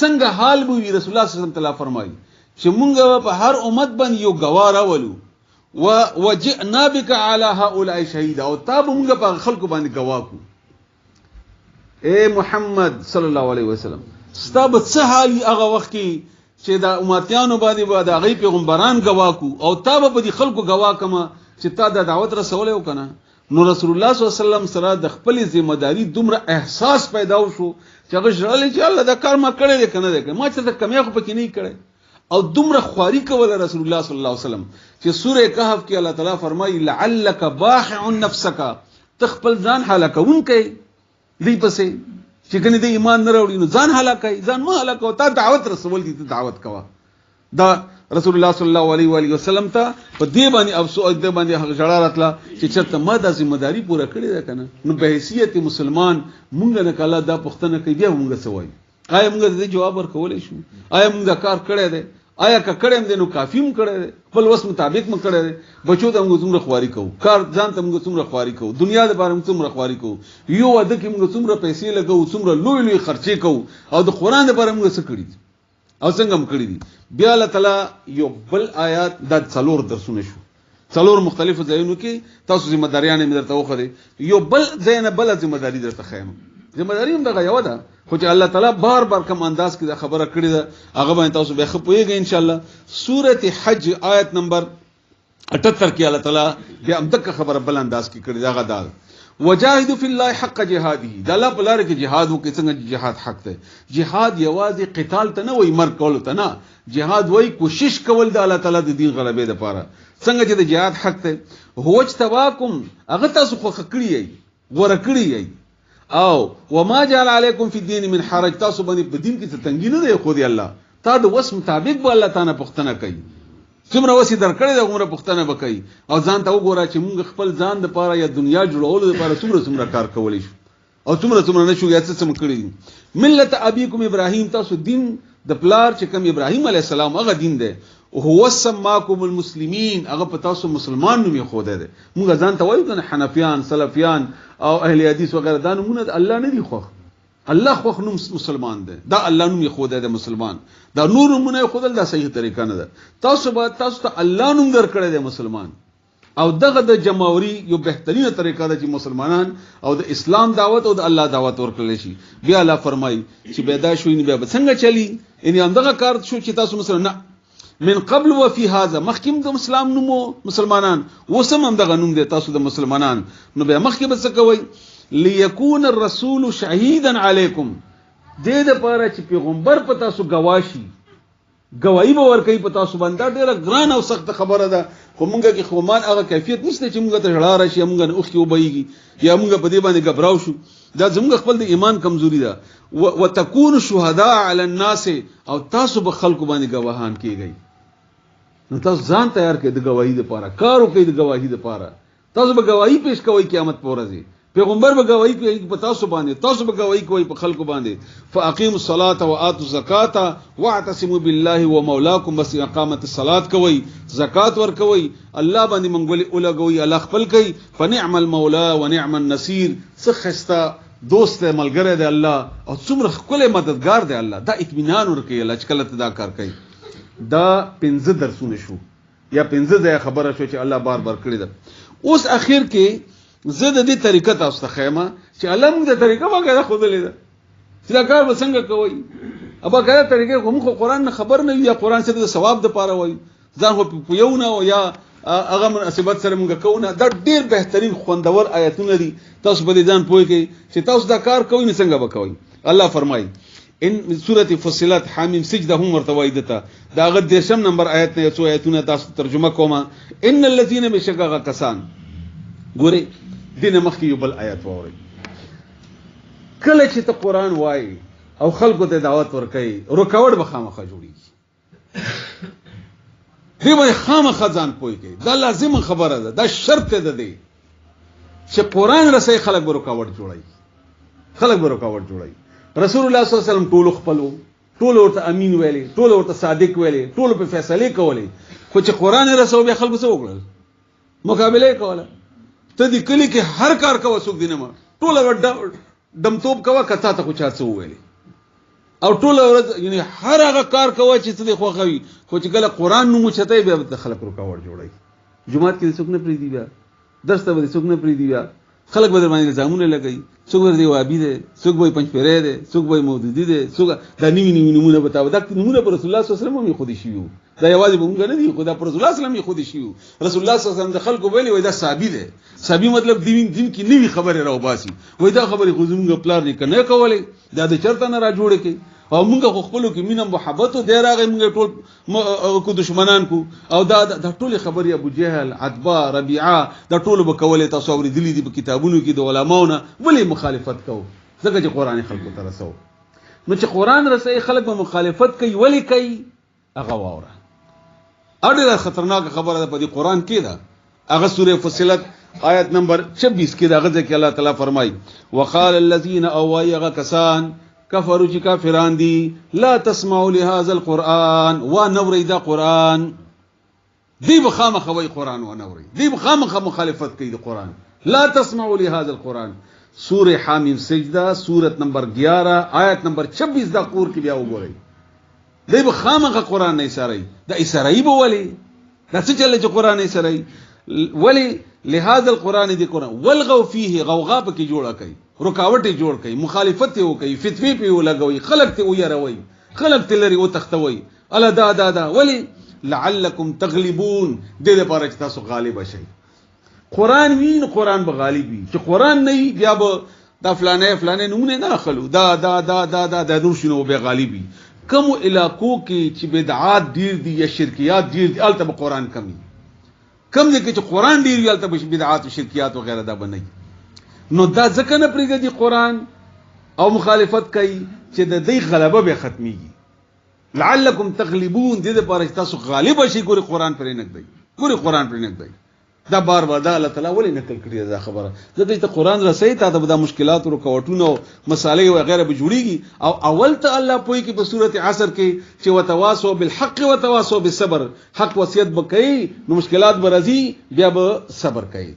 [SPEAKER 1] څنګه حال بوي رسول الله صلی الله علیه وسلم فرمایي چې مونږ په هر امت باندې یو گواه راولو، وجئنا بك على هؤلاء شهيدا، او تاب مونږ په خلکو باندې گواه کو. اے محمد صلی الله علیه وسلم، ستاب څه حالي هغه وخت کې چې دا امتیانو باندې هغه پیغمبران گواه کو، او تاب په دې خلکو گواه کما چې تا د دعوت رسول او کنه. نو رسول الله صلی الله علیه وسلم سره د خپل ذمہ داری دومره احساس پیدا وشو چې هغه ژړل چې الله دا کار ما کړی دی کنه دی، ما چې دا کمی خو پکې نه کړی. او دومره خواري کوله رسول الله صلی الله علیه وسلم چې سوره کهف کې الله تعالی فرمایي لعلک باخع نفسک تخپل ځان هلاکون کوي دی پسې چې کني د ایمان نه راوړي نو ځان هلاکای ځان مه هلاکو تا دعوت رسول دي ته دعوت کوا دا رسول الله صلی الله علیه و علیه وسلم ته په دې باندې افسوس دې باندې جړه راتله چې چرته ما د ذمہداري پوره کړې ده کنه نو په حیثیت مسلمان مونږ نه کله دا پښتنه کوي بیا مونږ سوای آیا مونږ دې جواب ورکولای شو آیا مونږ دا کار کړی دی آیا که کړم دې نو کافی مونږ کړی دی خپل وس مطابق مونږ کړی دی بچو ته مونږ څومره خواري کوو کار ځان ته مونږ څومره خواري کوو دنیا د باره مونږ څومره خواري کوو یو واده کې مونږ څومره پیسې لګو څومره لوی لوی خرچې کوو او د قران د باره مونږ څه کړی دي او څنګه هم کړی دي بیا الله تعالی یو بل آیات د څلور درسونه شو څلور مختلفو ځایونو کې تاسو ذمہ داریان مې درته وخره یو بل ځای نه بل ذمہ داری درته خایم ذمہ داری هم دغه یو ده خو چې الله تعالی بار بار کوم انداز کې دا خبره کړې ده هغه باندې تاسو به خپويږئ ان شاء الله سوره حج آیت نمبر 78 کې الله تعالی بیا هم دغه خبره بل انداز کې کړې ده هغه دا وجاهدوا فی الله حق جهاده دا الله په لار کې جهاد وکړي څنګه جهاد حق ده جهاد یوازې قتال ته نه وای مرګ کول ته نه جهاد وای کوشش کول د الله تعالی د دین غلبې لپاره څنګه چې د جهاد حق ده هو اجتباکم هغه تاسو خو خکړی ای غوړه کړی ای او وما جعل علیکم فی الدین من حرج تاسو باندې په دین کې تنګی نه دی خو دی الله تا د وس مطابق به الله تعالی پښتنه کوي څومره وسی درکړې د عمره پښتنه وکړي او ځان ته وګوره چې موږ خپل ځان د پاره یا دنیا جوړولو لپاره څومره کار کولای شو او څومره نشو یا څه څه کړی ملت ابيكم ابراهيم تاسو دین د پلار چې کوم ابراهيم عليه السلام هغه دین دی هو سماكم المسلمين هغه په تاسو مسلمان نوم یې خوده دی موږ ځان ته وایو کنه حنفیان سلفیان او اهل حدیث وغیرہ دا نمونه الله نه دی خو الله خو نوم مسلمان دی دا الله نوم یې خوده دی مسلمان دا نور نومونه خودل دا صحیح طریقه نه ده تاسو ته الله نوم درکړی دی مسلمان او دغه د جمهوری یو بهترینه طریقه ده چې مسلمانان او د اسلام دعوت او د الله دعوت ورکړل شي بیا الله فرمایي چې پیدا شوی نه بیا څنګه چلی ان هم دغه کار شو چې تاسو مسلمان نه من قبل وفي هذا مخکم د اسلام نومو مسلمانان وسم هم دغه نوم دی تاسو د مسلمانان نو بیا مخکې به څه کوي ليكون الرسول شهيدا عليكم دې د پاره چې پیغمبر په تاسو گواهی گواہی به ورکوي په تاسو باندې ډېر ګران او سخت خبره ده خو مونږه کې خو مان هغه کیفیت نشته چې مونږ ته جړا راشي مونږ نه اوخي وبېږي یا مونږ په دې باندې غبراو شو دا زموږ خپل د ایمان کمزوري ده وتكون شهداء على الناس او تاسو به خلکو باندې گواهان کیږئ نو تاسو ځان تیار کړئ د گواہی لپاره کار وکړئ د گواہی لپاره تاسو به گواہی پیش کوئ قیامت پر ورځ پیغمبر به گواہی کوي په تاسو باندې تاسو به گواہی کوي په خلکو باندې فاقیموا الصلاة واتوا الزکاة واعتصموا بالله ومولاکم بس اقامت الصلاة کوي زکات ور کوي الله باندې منګولي اولګوي الله خپل کوي فنعم المولا ونعم النصير سخستا دوست ملګری دی الله او څومره خپل مددگار دی الله دا اطمینان ورکوي الله چې کله دا کار کوي دا 15 درسونه شو یا 15 ځای خبره شو چې الله بار بار کړی ده اوس اخر کې زه د دې طریقه تاسو ته خیمه چې الله موږ د طریقه واګه خودلې ده چې دا کار وسنګ کوي ابا کله طریقه کوم خو قران نه خبر نه یا قران څخه د ثواب د پاره وای ځان خو پیونه او یا هغه مناسبت سره موږ کوونه دا ډیر بهترین خوندور آیتونه دي تاسو به ځان پوي کې چې تاسو دا کار کوئ نه څنګه وکوي الله فرمایي ان سوره فصلت حمیم سجده هم ورتوي دته دا غد دیشم نمبر آیت نه څو آیتونه تاسو ترجمه کوم ان الذين بشقا کسان ګوري دینه مخکې یو بل آیت ووري کله چې ته قران وای او خلکو ته دعوت ورکړي رکاوټ به خامخا جوړیږي دی به خامخا ځان پوي کوي دا لازم خبره ده دا شرط ده دی چې قران رسې خلک به رکاوټ جوړي خلک به رکاوټ جوړي رسول الله صلی الله علیه وسلم ټول خپلو ټول ورته امین ویلي ټول ورته صادق ویلي ټول په فیصله کوي خو چې قران رسو به خلکو څه وکړل مقابله کوله ته دې کلی کې هر کار کوه څوک دینه ما ټول وډ دمتوب کوه کته ته خو چا څه ویلي او ټول ورځ یعنی هر هغه کار کوه چې څه خو خوي خو چې کله قران نو چته به د خلک رکاوټ جوړي جمعات کې څوک نه پری دی بیا درس ته څوک نه پری دی بیا خلک به باندې الزامونه لګي څوک ورته وابي دي څوک به پنځ پیره دي څوک به مودودي دي څوک د نیوی نمونه بتاو دا نمونه پر رسول الله صلی الله علیه وسلم خو دي شیو دا یوازې مونږ نه دي خدا پر رسول الله صلی الله علیه وسلم خو دي شیو رسول الله صلی الله علیه وسلم د خلکو ویلي وای دا صحابي دي صحابي مطلب دین کې نیوی خبره راو باسي وای دا خبره خو زموږ پلار نه کنه کولای دا د چرته نه را جوړه کی او موږ خپلو کې مینه محبت او دی راغی موږ ټول کو دشمنان کو او دا ټول خبرې ابو جهل عتبہ ربيعه دا ټول به کولې تاسو اوریدلې دي په کتابونو کې د علماونو ولې مخالفت کوو ځکه چې قران خلکو ته رسو نو چې قران رسي خلک به مخالفت کوي ولې کوي هغه واوره اړه خطرناک خبره ده په دې قران کې ده هغه سوره فصلت آیت نمبر 26 کې دغه ځکه الله تعالی فرمایي وقال الذين اوایغ کسان کفروا چې کافران دي لا تسمعوا لهذا القران ونوري دا قران دی بخامه خوي قران ونوري دی بخامه مخالفت کوي د قران لا تسمعوا لهذا القران سوره حامیم سجده سوره نمبر 11 آیت نمبر 26 دا قور کې بیا وګورئ دی بخامه قران نه ساري دا اسرائیل به ولي دا څه چل چې قران نه ساري ولي لهذا القران دي قران والغوا فيه غوغا پکې جوړه کوي رکاوټي جوړ کوي مخالفت یې کوي فتوی په لګوي خلق ته ويروي خلق ته لري او تختوي الا دا ولي لعلكم تغلبون دې لپاره چې تاسو غالب شئ قران وین قران به غالب وي چې قران نه بیا به دا فلانه نمونه نه اخلو دا نور شنو به غالب وي کوم علاقو کې چې بدعات ډیر دي یا شرکیات ډیر دي البته قران کمی کم دي چې قران ډیر وي البته بدعات او شرکیات وغیرہ دا بنئ نو دا ځکه نه پریږدي قران او مخالفت کوي چې د دې غلبه به ختميږي لعلکم تغلبون دې لپاره چې تاسو غالب شئ ګوري قران پرې نه دی ګوري قران پرې نه دی دا بار دا الله تعالی ولې نقل کړی دا خبره ځکه چې قران رسېږي ته د مشکلات او رکاوټونو مسالې او غیره به جوړیږي او اول ته الله پوي کې په سورته عصر کې چې وتواصوا بالحق وتواصوا بالصبر حق وصیت وکړي نو مشکلات به راځي بیا به صبر کوي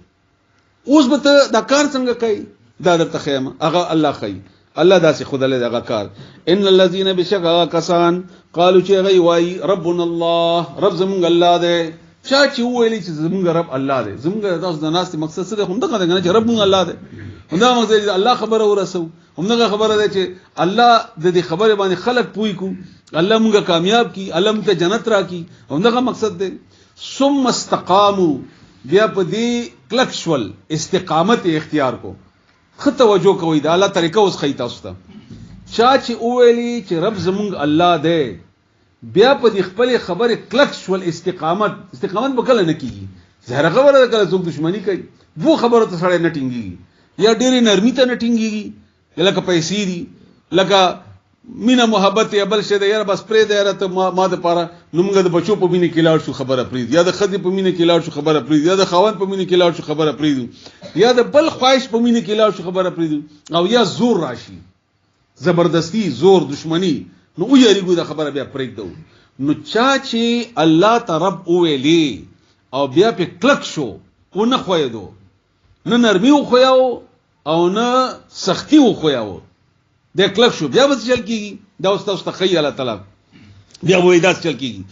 [SPEAKER 1] اوس به دا کار څنګه کوي دا درته خیمه هغه الله کوي الله داسې خدای له هغه کار ان الذين بشغا کسان قالوا چې غي وای ربنا الله رب زمونږ الله دی چا چې ویلي چې زمونږ رب الله دی زمونږ تاسو د ناس مقصد څه دی هم دغه نه چې رب مونږ الله دی همدا مقصد دی الله خبره ورسو همدغه خبره ده چې الله د دې خبره باندې خلق پوي کو الله مونږه کامیاب کی الله مونږ ته جنت را کی همدغه مقصد دی ثم استقاموا بیا په دې کلکشول استقامت اختیار کو خط توجه کوي دا الله طریقه اوس خی تاسو ته چا چې ویلي چې رب زمونږ الله دی بیا په دې خپل خبره کلکشول استقامت به کله نه کیږي زهره خبره ده کله څوک دښمنی کوي وو خبره ته سره نه ټینګي یا ډېری نرمي ته نه ټینګي لکه پیسې دي لکه مینا محبت یا بل شه ده یاره بس پرې ده یاره ته ما د پاره نومګه د بچو په مینه کې لاړ شو خبره پرې یا د خدي په مینه کې لاړ شو خبره پرې یا د خاوند په مینه کې لاړ شو خبره پرې یا د بل خواهش په مینه کې لاړ شو خبره پرې او یا زور راشي زبردستی زور دشمنی نو یریګو د خبره بیا پرې دو نو چا چې الله ته رب ویلي او بیا په کلک شو او نه خویدو نه نرمي خویاو او نه سختی خویاو د کلک شو بیا به چل کیږي دا اوس تخیل الله تعالی بیا وې دا چل کیږي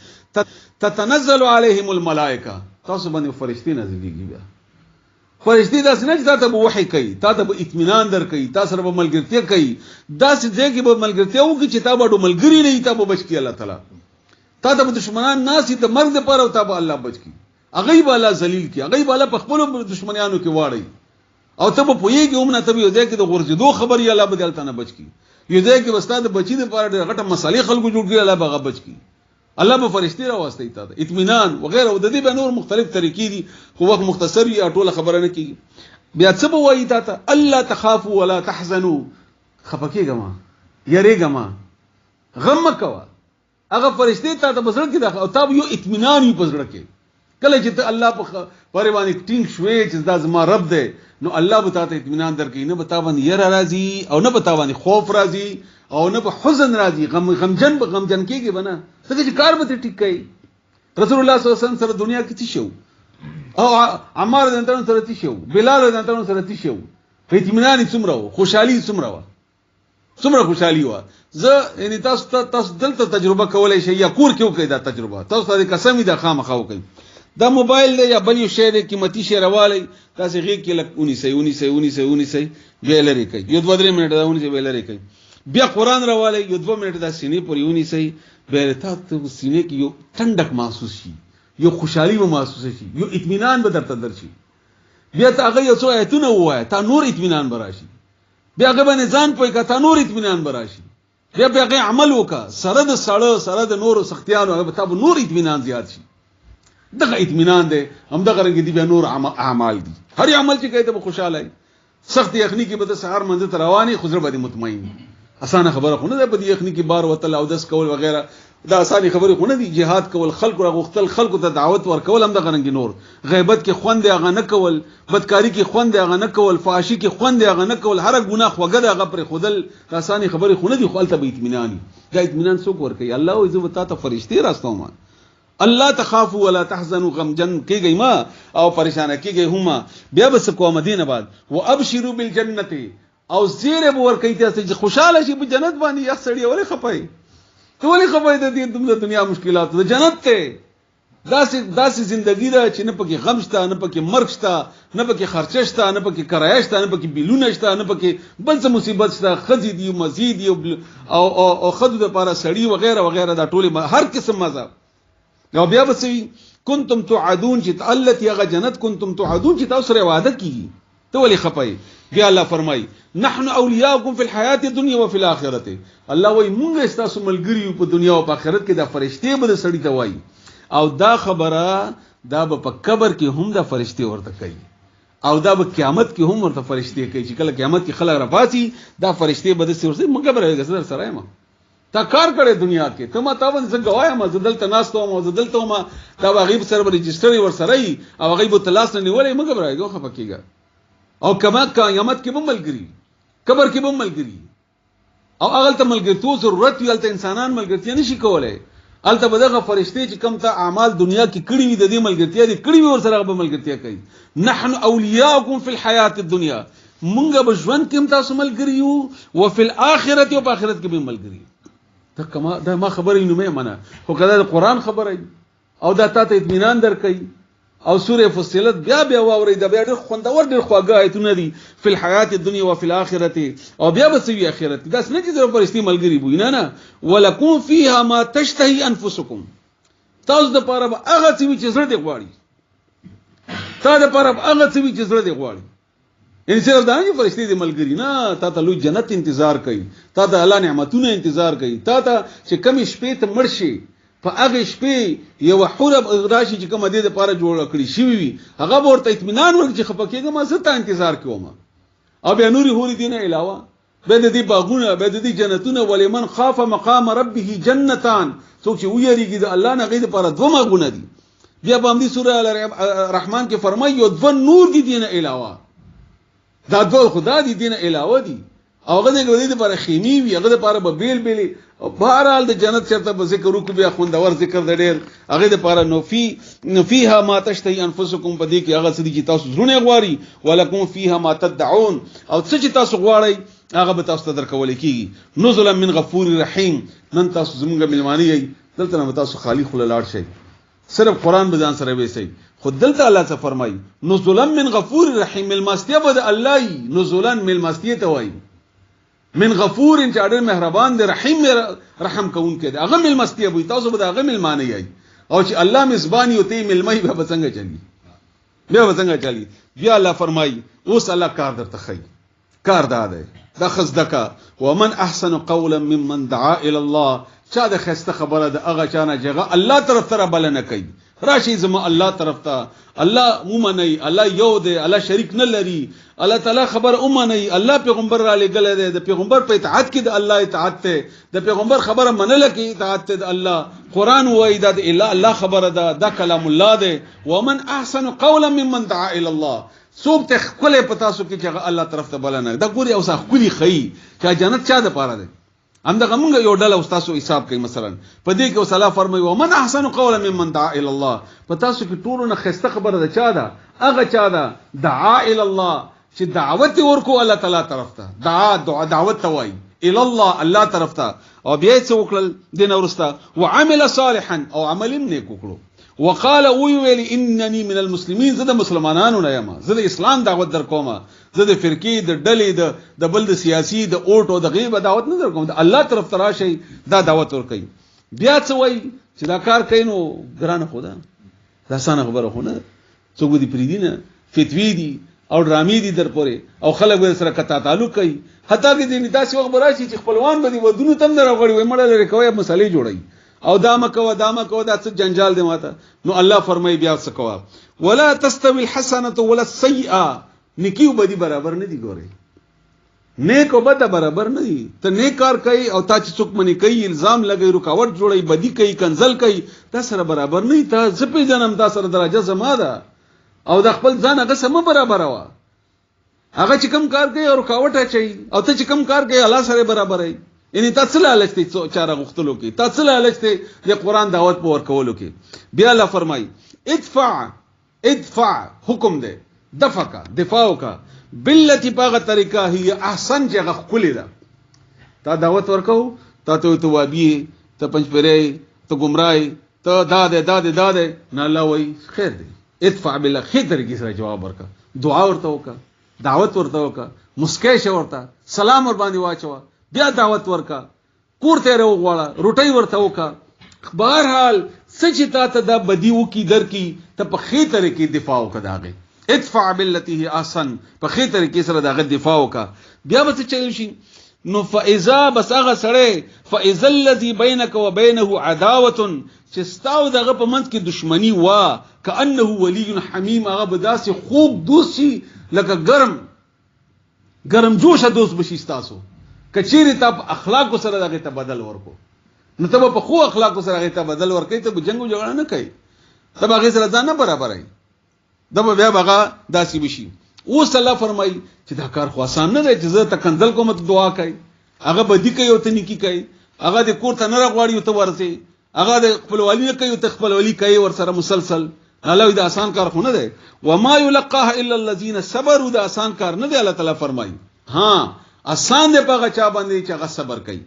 [SPEAKER 1] تتنزل عليهم الملائکه تاسو باندې فرشتي نازلېږي بیا فرشتي داس نه چې تاسو به وحي کوي تاسو به اطمینان در کوي تاسو به ملګرتیا کوي داس دې کې به ملګرتیا وکړي چې تاسو به ملګری نه تاسو بچ کی الله تعالی تاسو به دشمنان ناسي ته مرګ د پاره او تاسو الله بچ کی اغه به الله ذلیل کی اغه به الله په خپل دشمنانو کې واړی او ته په پویږي اومنه ته یو ځای کې د غرزدو خبري الله به دلته نه بچ کی یو ځای کې واستاد بچی د پاره د غټه مسالې خلکو جوړ کړي الله به بچ کی الله به فرشتي را واسطه ایته اطمینان وغیرہ او د دې به نور مختلف طریقې دي خو وخت مختصر یا ټوله خبره نه کیږي بیا څه به وایي ته الله تخافوا ولا تحزنوا خفکیګما یریګما غم کوا هغه فرشتي ته بزړه کې دا او تاب یو اطمینان یې بزړه کې کله چې ته الله په پاره باندې ټینګ شوې چې دا زما رب دی نو الله به تاسو اطمینان درکې نه بتاون ير راضي او نه بتاون خوف راضي او نه په حزن راضي غمجن کېږي بنا څنګه چې کار به ټیک کوي رسول الله صلی الله علیه وسلم سره دنیا کې څه شو او عمار د انتن سره څه شو بلال د انتن سره څه شو په اطمینان څومره خوشحالي څومره خوشحالي و زه یعنی تاسو دلته تجربه کولای شئ یا کور کې وکړئ دا تجربه تاسو ته قسم دې خامخا وکړئ دا موبایل دی یا بل یو شی دی قیمتي شی راوالی تاسو غي کې لک 19 بیا لري کوي یو 2-3 منټه دا 19 بیا لري کوي بیا قران راوالی یو 2 منټه دا سینې پورې 19 بیا تاسو سینې کې یو ټندک محسوس شي یو خوشحالي و محسوس شي یو اطمینان به درته درشي بیا هغه یو څو آیتونه وایي تا نور اطمینان براشي بیا هغه باندې ځان پوي کا تا نور اطمینان براشي بیا هغه عمل وکړه سره د سړی سره د نور سختیانو هغه به تاسو نور اطمینان زیات شي. دغه اطمینان دی هم دغه رنګ دی بیا نور اعمال دي. هر عمل چې کوي ته خوشاله وي. سخت یخنی کې به ته سحر منځ ته رواني خو زړه باندې مطمئن. اسانه خبره خو نه ده په دې یخنی کې بار وتل او داس کول وغیرہ دا اسانه خبره خو نه دي. جهاد کول خلق او غختل خلق ته دعوت ورکول هم دغه رنګ نور. غیبت کې خوند هغه نه کول، بدکاری کې خوند هغه نه کول، فحاشي کې خوند هغه نه کول، هر ګناه خوګه هغه پر خودل اسانه خبره خو نه دي. خپل ته به اطمینان دا اطمینان څوک ورکي؟ الله او عزت ته فرشتي راستو ما الله تخافوا ولا تحزنوا غمجن کیږي ما او پریشان کیږي هما بیا بس کو مدینه بعد وابشروا بالجنه او زیره ور کوي ته خوشاله شي په جنت باندې یخ سړی ولې خپای ته ولې خپای د دې دنیا مشکلات د جنت ته داسې زندگی دا چې نه پکې غم شته نه پکې مرګ شته نه پکې خرچه شته نه پکې کرایه شته نه پکې بیلونه شته نه پکې بل څه مصیبت شته خزي دی مزید او خدو د پاره سړی وغیرہ وغیرہ دا ټول هر قسم مزه او بیا بسوي کنتم تعدون چې التي هغه جنت کنتم تعدون چې تاسو سره وعده کیږي ته ولې خپای؟ بیا الله فرمای نحن اولیاءکم فی الحیات الدنیا وفي الاخره. الله وای مونږ تاسو ملګری په دنیا او په آخرت کې د فرشتي به سړی ته وای او دا خبره دا په قبر کې هم د فرشتي ورته کوي او دا په قیامت کې هم ورته فرشتي کوي چې کله قیامت کې خلک رافاسي دا فرشتي به د سورسي مګبر غسر سره ما تا کار کړي دنیا کې ته ما تاون څنګه وایم زدل تناستو ما زدل ته ما دا غیب سره رجستري ور سره او غیب تلاس نه نیولې مګبر راګو خپکیږي او کما قیامت کې هم ملګری قبر کې هم ملګری او اغل ته ملګرتو ضرورت وي الته انسانان ملګرتیا نشي کولای الته بدغه فرشتي چې کم ته اعمال دنیا کې کړي وي د دې ملګرتیا دي کړي وي ور سره به ملګرتیا کوي. نحن اولیاءکم فی الحیات الدنیا مونږ به ژوند کې تاسو ملګری یو او فی الاخرت او په آخرت کې به ملګری. دا ما خبرې نو مې منه خو کله د قران خبرې او دا ته اطمینان درکې او سوره فصلت بیا واوري دا بیا ډېر خوندور ډېر خواږه آیتونه دي فی الحیات الدنیا و فی الاخرت او بیا بسوي اخرت دا څنګه چې فرشتي ملګری بو نه ولکم فیها ما تشتهی انفسکم تاسو د پاره هغه چې زړه دی غواړي تاسو د پاره هغه چې زړه دی غواړي ان صرف دا نه فرشتي دی ملګری نه تا ته لوی جنت انتظار کوي تا ته الله نعمتونه انتظار کوي تا ته چې کم شپې ته مرشي په هغه شپې یو حرب راشي چې کوم د لپاره جوړ کړی شي وي هغه ورته اطمینان ورکړي چې خپکیږي ما زه ته انتظار کوم او بیا نوري هوري دینه علاوه به د دې باغونه به د دې جنتونه ولمن خاف مقام ربه جنتان څوک چې ویریږي د الله نه غي لپاره دوه باغونه دي. بیا په دې سوره الرحمن کې فرمایي یو دوه نور دي دینه علاوه دا دوه خدا دي دینه علاوه دي او هغه د لپاره خیمي وي هغه لپاره به بیل بهرحال د جنت چرته به ذکر وکړو بیا خوندور ذکر د ډېر هغه لپاره نو فيها ما تشتهي انفسكم په دې کې هغه څه چې تاسو زړونه غواړي ولکم فيها ما تدعون او څه چې تاسو غواړئ هغه به تاسو ته درکول کیږي. نزلا من غفور رحیم نن تاسو زمونږ ملمانی یې دلته نه تاسو خالی خل لاړ شئ صرف قران به ځان سره وېسئ خود دلته الله څه فرمایي نزلا من غفور رحیم المستیه بد الله نزلا من المستیه توای من غفور ان چاډر مهربان دی رحیم رحم کون کې دی هغه مل مستیه وي تاسو به هغه مل معنی یي او چې الله مزبانی وته ملمای به څنګه چلی بیا څنګه چلی بیا الله فرمایي اوس الله کار درته خي کار داده دا خزدکا ومن احسن قولا ممن دعا الى الله چا د خسته خبره د هغه چانه جګه الله طرف ته بل نه کوي راشي زما الله طرف ته الله مومني الله یو دی الله شریک نه لري الله تعالی خبر اومني الله پیغمبر را لګل دی د پیغمبر په اطاعت کې د الله اطاعت ته د پیغمبر خبره منل کې اطاعت ته د الله قران وای د الله خبره ده د کلام الله دی ومن احسن قولا ممن دعا الى الله څوک ته خپل پتا سو کې چې الله طرف ته بل نه دا ګوري او سخ کلی خي چې جنت چا د پاره ده همدغه مونږ یو ډله استادو حساب کوي مثلا په دې کې وصلا فرمایي ومن احسن قولا ممن دعا الى الله په تاسو کې ټولونه خسته خبره ده چا ده هغه چا ده دعا الى الله چې دعوت ورکو الله تعالی طرف ته دعوت توای الى الله طرف ته او بیا څه وکړل دین ورسته وعمل صالحا او عمل نیک وکړو وقال ويل انني من المسلمين زده مسلمانانو نه یم زده اسلام دعوت در کومه زده فرقې د ډلې د بل د سیاسي د اوټ او د غیب دعوت نه در کوم الله طرف تراشي دا دعوت ور کوي بیا څه وای چې دا کار کینو ګران خدا دا سانه خبره خونه څوک دي پریدینه فتوی دي او ډرامې دي در پورې او خلک به سره کتا تعلق کوي حتی کې دې داسې وخت براشي چې خپلوان به دي ودونو تم نه راغړي وي مړه لري کوي مسالې جوړي او دامه کوه دا څه جنجال دی ماته نو الله فرمایي بیا څه کوه ولا تستوي الحسنه ولا السيئه نیکی او بدی برابر نه دي ګوري نیک او بد برابر نه دي ته نیک کار کوي او تا چې څوک منی کوي الزام لګي رکاوټ جوړي بدی کوي کنزل کوي دا سره برابر نه ته زپې جنم تا سره درجه زما ده او د خپل ځان هغه سم برابر وا هغه چې کم کار کوي او رکاوټ اچي او ته چې کم کار کوي الله سره برابر وي یعنی تاسو له لښتې چاره غختلو کې تاسو له لښتې د قران دعوت په ورکولو کې بیا الله فرمای ادفع حکم ده دفاع کا بالتي باغه طریقه هي احسن چې غخلی ده تا دعوت ورکو تا ته توابی ته پنځپری ته گمراهی ته داده نه الله وای خیر دی ادفع بالله خیر طریقې سره جواب ورکا دعا ورته وکا دعوت ورته وکا مسکیش ورته سلام ور باندې واچو بیا دعوت ورکا کور ته ورو غواړه روټي ورته وکا بهر حال سچ ته د بدیو کی در کی ته په خې طریقې دفاع وکړه ادفع بالتي هي احسن په خې طریقې سره دغه دفاع وکړه بیا به چل شي نو فاذا بسغه سره فاذا الذي بينك وبينه عداوه چستاو دغه په منځ کې دشمنی وا کانه ولي حمیم هغه بداسي خوب دوسی لکه ګرم جوشه دوست بشي تاسو کچيري تاب اخلاق سره دغه ته بدل ورکو نو ته په خو اخلاق سره هغه ته بدل ورکې ته جنگ او جګړه نه کوي ته هغه سره ځان نه برابرای دا بیا هغه داسي بشي اوس الله فرمای چې دا کار خو آسان نه دی چې زه ته کنزل کوم ته دعا کوي هغه بدی کوي او ته نیکی کوي هغه د کور ته نه راغواړي او ته ورسي هغه د خپلوالي کوي او ته خپلوالي کوي ور سره مسلسل الله دا آسان کار خو نه دی وما يلقاها الا الذين صبروا دا آسان کار نه دی الله تعالی فرمای ها آسان دی په چا باندې چې هغه صبر کوي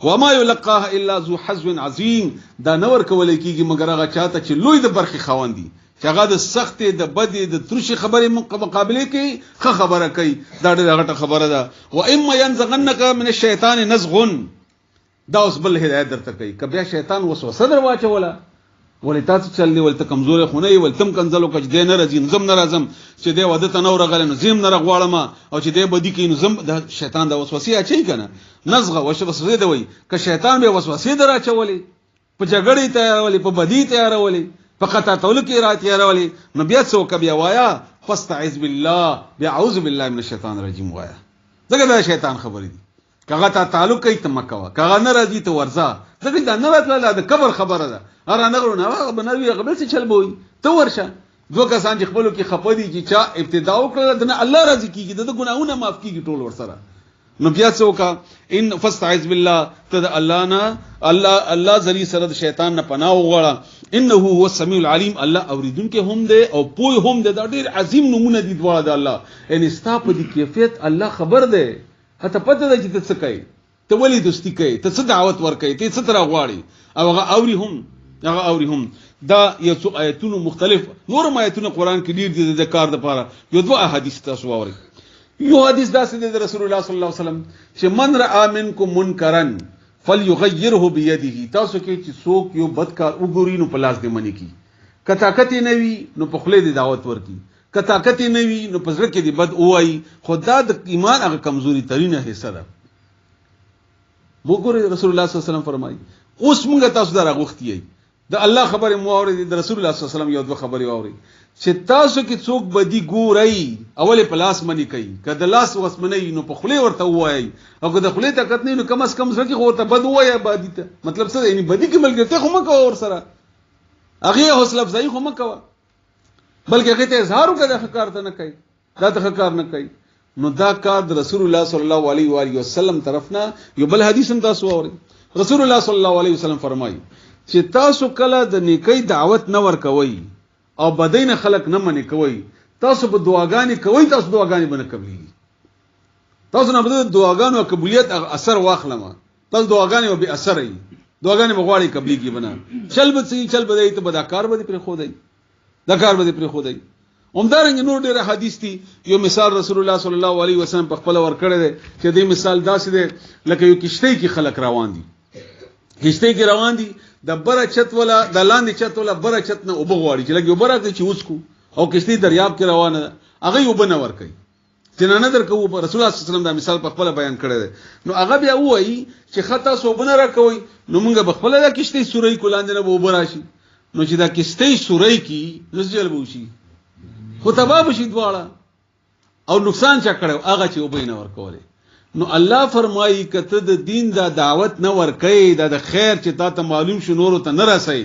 [SPEAKER 1] وما يلقاها الا ذو حظ عظيم دا نور کولای کیږي مگر هغه چاته چې لوی د برخي خوندي چې هغه د سخت د بد د ترشي خبره مقابله کوي خبره کوي دا ډېره غټه خبره ده و اما ينزغنك من الشيطان نزغ دا اوس بل هدایت درته کوي کبه شیطان وسوسه در واچوله ولې تاسو چللی ولته کمزورې خونه وي ولتم کنزلو کچ دین راځي زم نه راځم چې دی وده ته نو رغل نو زم نه رغواړم او چې دی بدی کین زم د شیطان د وسوسه اچي کنه نزغه وسوسه دی وای ک شیطان به وسوسه در اچولې په جګړې تیارولې په بدی تیارولې په قطع تولک را تیارولې نو بیا څوک بیا وایا فاستعذ بالله بیا اعوذ بالله من الشیطان الرجیم وایا دغه د شیطان خبرې دي کغه ته تعلق کوي ته مکوا کغه نه راځي ته ورځه دغه د نه راتله د قبر خبره ده اره نه غرو نه بنوي قبل څه چل بوي ته ورشه دوه کسان چې خپلو کې خپدي چې چا ابتدا وکړه د الله راضي کیږي د ګناهونه معاف کیږي ټول ورسره نو بیا څوک ان فاستعذ بالله ته الله نه الله ذری سره د شیطان نه پناه وغواړه انه هو السميع العليم الله اوریدونکو هم دی او پوی هم دی دا ډیر عظیم نمونه دي دواړه د الله ان استاپ دي کیفیت الله خبر دی ته پته ده چې څه کوي ته ولې دوستی کوي ته څه دعوت ور کوي ته څه تر غواړي او هغه اوري هم دا یو څو آیتونو مختلف نور آیتونو قران کې ډیر دي د کار لپاره یو دوه احادیث تاسو واوري یو حدیث دا سید رسول الله صلی الله علیه وسلم چې من را منکم منکرن فليغيره بيده تاسو کې چې څوک یو بدکار وګوري نو په لاس دې منی کی کتاکتی نوي نو په خله دې دعوت ورکی کتاکتی نوي نو په ځکه دې بد اوای خدا د ایمان هغه کمزوري ترینه حصہ ده وګورئ رسول الله صلی الله علیه وسلم فرمایي اوس موږ تاسو دا راغوختي د الله خبره مو اوري د رسول الله صلی الله علیه وسلم یو دوه خبري اوري چې تاسو کې څوک بدی ګورئ اول په لاس منی کوي کله لاس وسمنه نو په خله ورته وایي او کله خله طاقت نه نو کم اس کم ځکه خو ته بد وایي بدی ته مطلب څه یعنی بدی کې ملګرته خو مکو اور سره هغه حوصله افزای خو مکو بلکې هغه ته اظهار وکړه کار ته نه کوي دا ته کار نه کوي نو دا کار د رسول الله صلی الله علیه و آله وسلم طرفنا یو بل حدیث هم تاسو اورئ رسول الله صلی الله علیه وسلم فرمایي چې تاسو کله د نیکی دعوت نه ور کوي او بدین خلق نه منی کوي تاسو په دعاګانی کوي تاسو دعاګانی باندې قبليږي تاسو نه بده دعاګانو قبولیت اثر واخلمه تاسو دعاګانی به اثر ای دعاګانی بغواړي قبليږي بنا چل بدای ته بدکار به پر خو دی دا کار به پر خو دی همدارنګ نور ډېر حدیث دي یو مثال رسول الله صلی الله علیه وسلم په خپل ور کړی دی چې دې مثال داسې دی لکه یو کشتی کې خلک روان دي کشتی کې روان دي د بره چت ولا د لاندې چت ولا بره چت نه وبغواړي چې لګي وبره کې چې وسکو او کشتی دریاب کې روانه هغه وبنه ور کوي تنانه درکو رسول الله صلی الله علیه وسلم دا مثال په خپل بیان کړی دی نو هغه بیا وایي چې خطا صوبنه را کوي نو موږ په خپل دا کشته سورې کولاندې نه وبر راشي نو چې دا کشته سورې کی نسجل بوشي خو تباب شي دواړه او نقصان چا کړو هغه چې وبینه ور کوله نو الله فرمایي کته د دین دا دعوت نه ور کوي دا د خیر چې تا ته معلوم شو نور ته نه رسي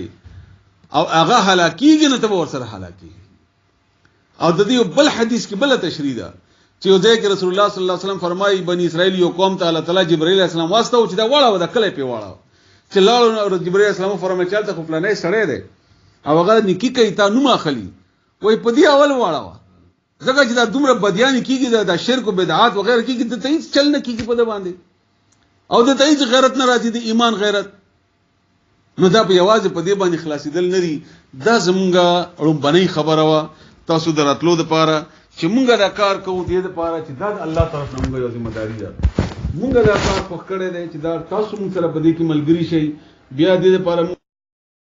[SPEAKER 1] او هغه هلاکیږي نه ته ور سره هلاکی او د دې بل حدیث کې بل تشریح ده چې ځکه رسول الله صلی الله علیه وسلم فرمایي بنی اسرائیل یو قوم ته الله تعالی جبرئیل علیه السلام واسطه او چې دا واړه د کله په واړه چې لاړو جبرئیل علیه السلام فرمایي چې ته خپل نه سره ده او هغه نکی کوي تا نو ماخلی وای په دې اول واړه ځکه چې دا دومره بدیان کیږي دا شرک او بدعات وغیرہ کیږي د تایید چل نه کیږي په د باندې او د تایید غیرت نه راځي د ایمان غیرت نو دا په یوازې په دې باندې خلاصیدل نه دي دا زمونږه اړومبنۍ خبره وا تاسو دراتلو د پاره چې مونږه دا کار کوو دې د پاره چې دا الله طرف نه مونږه یو ذمہ داری ده مونږه دا کار پکړې ده چې دا تاسو مونږ سره په دې کې ملګری شي بیا دې د پاره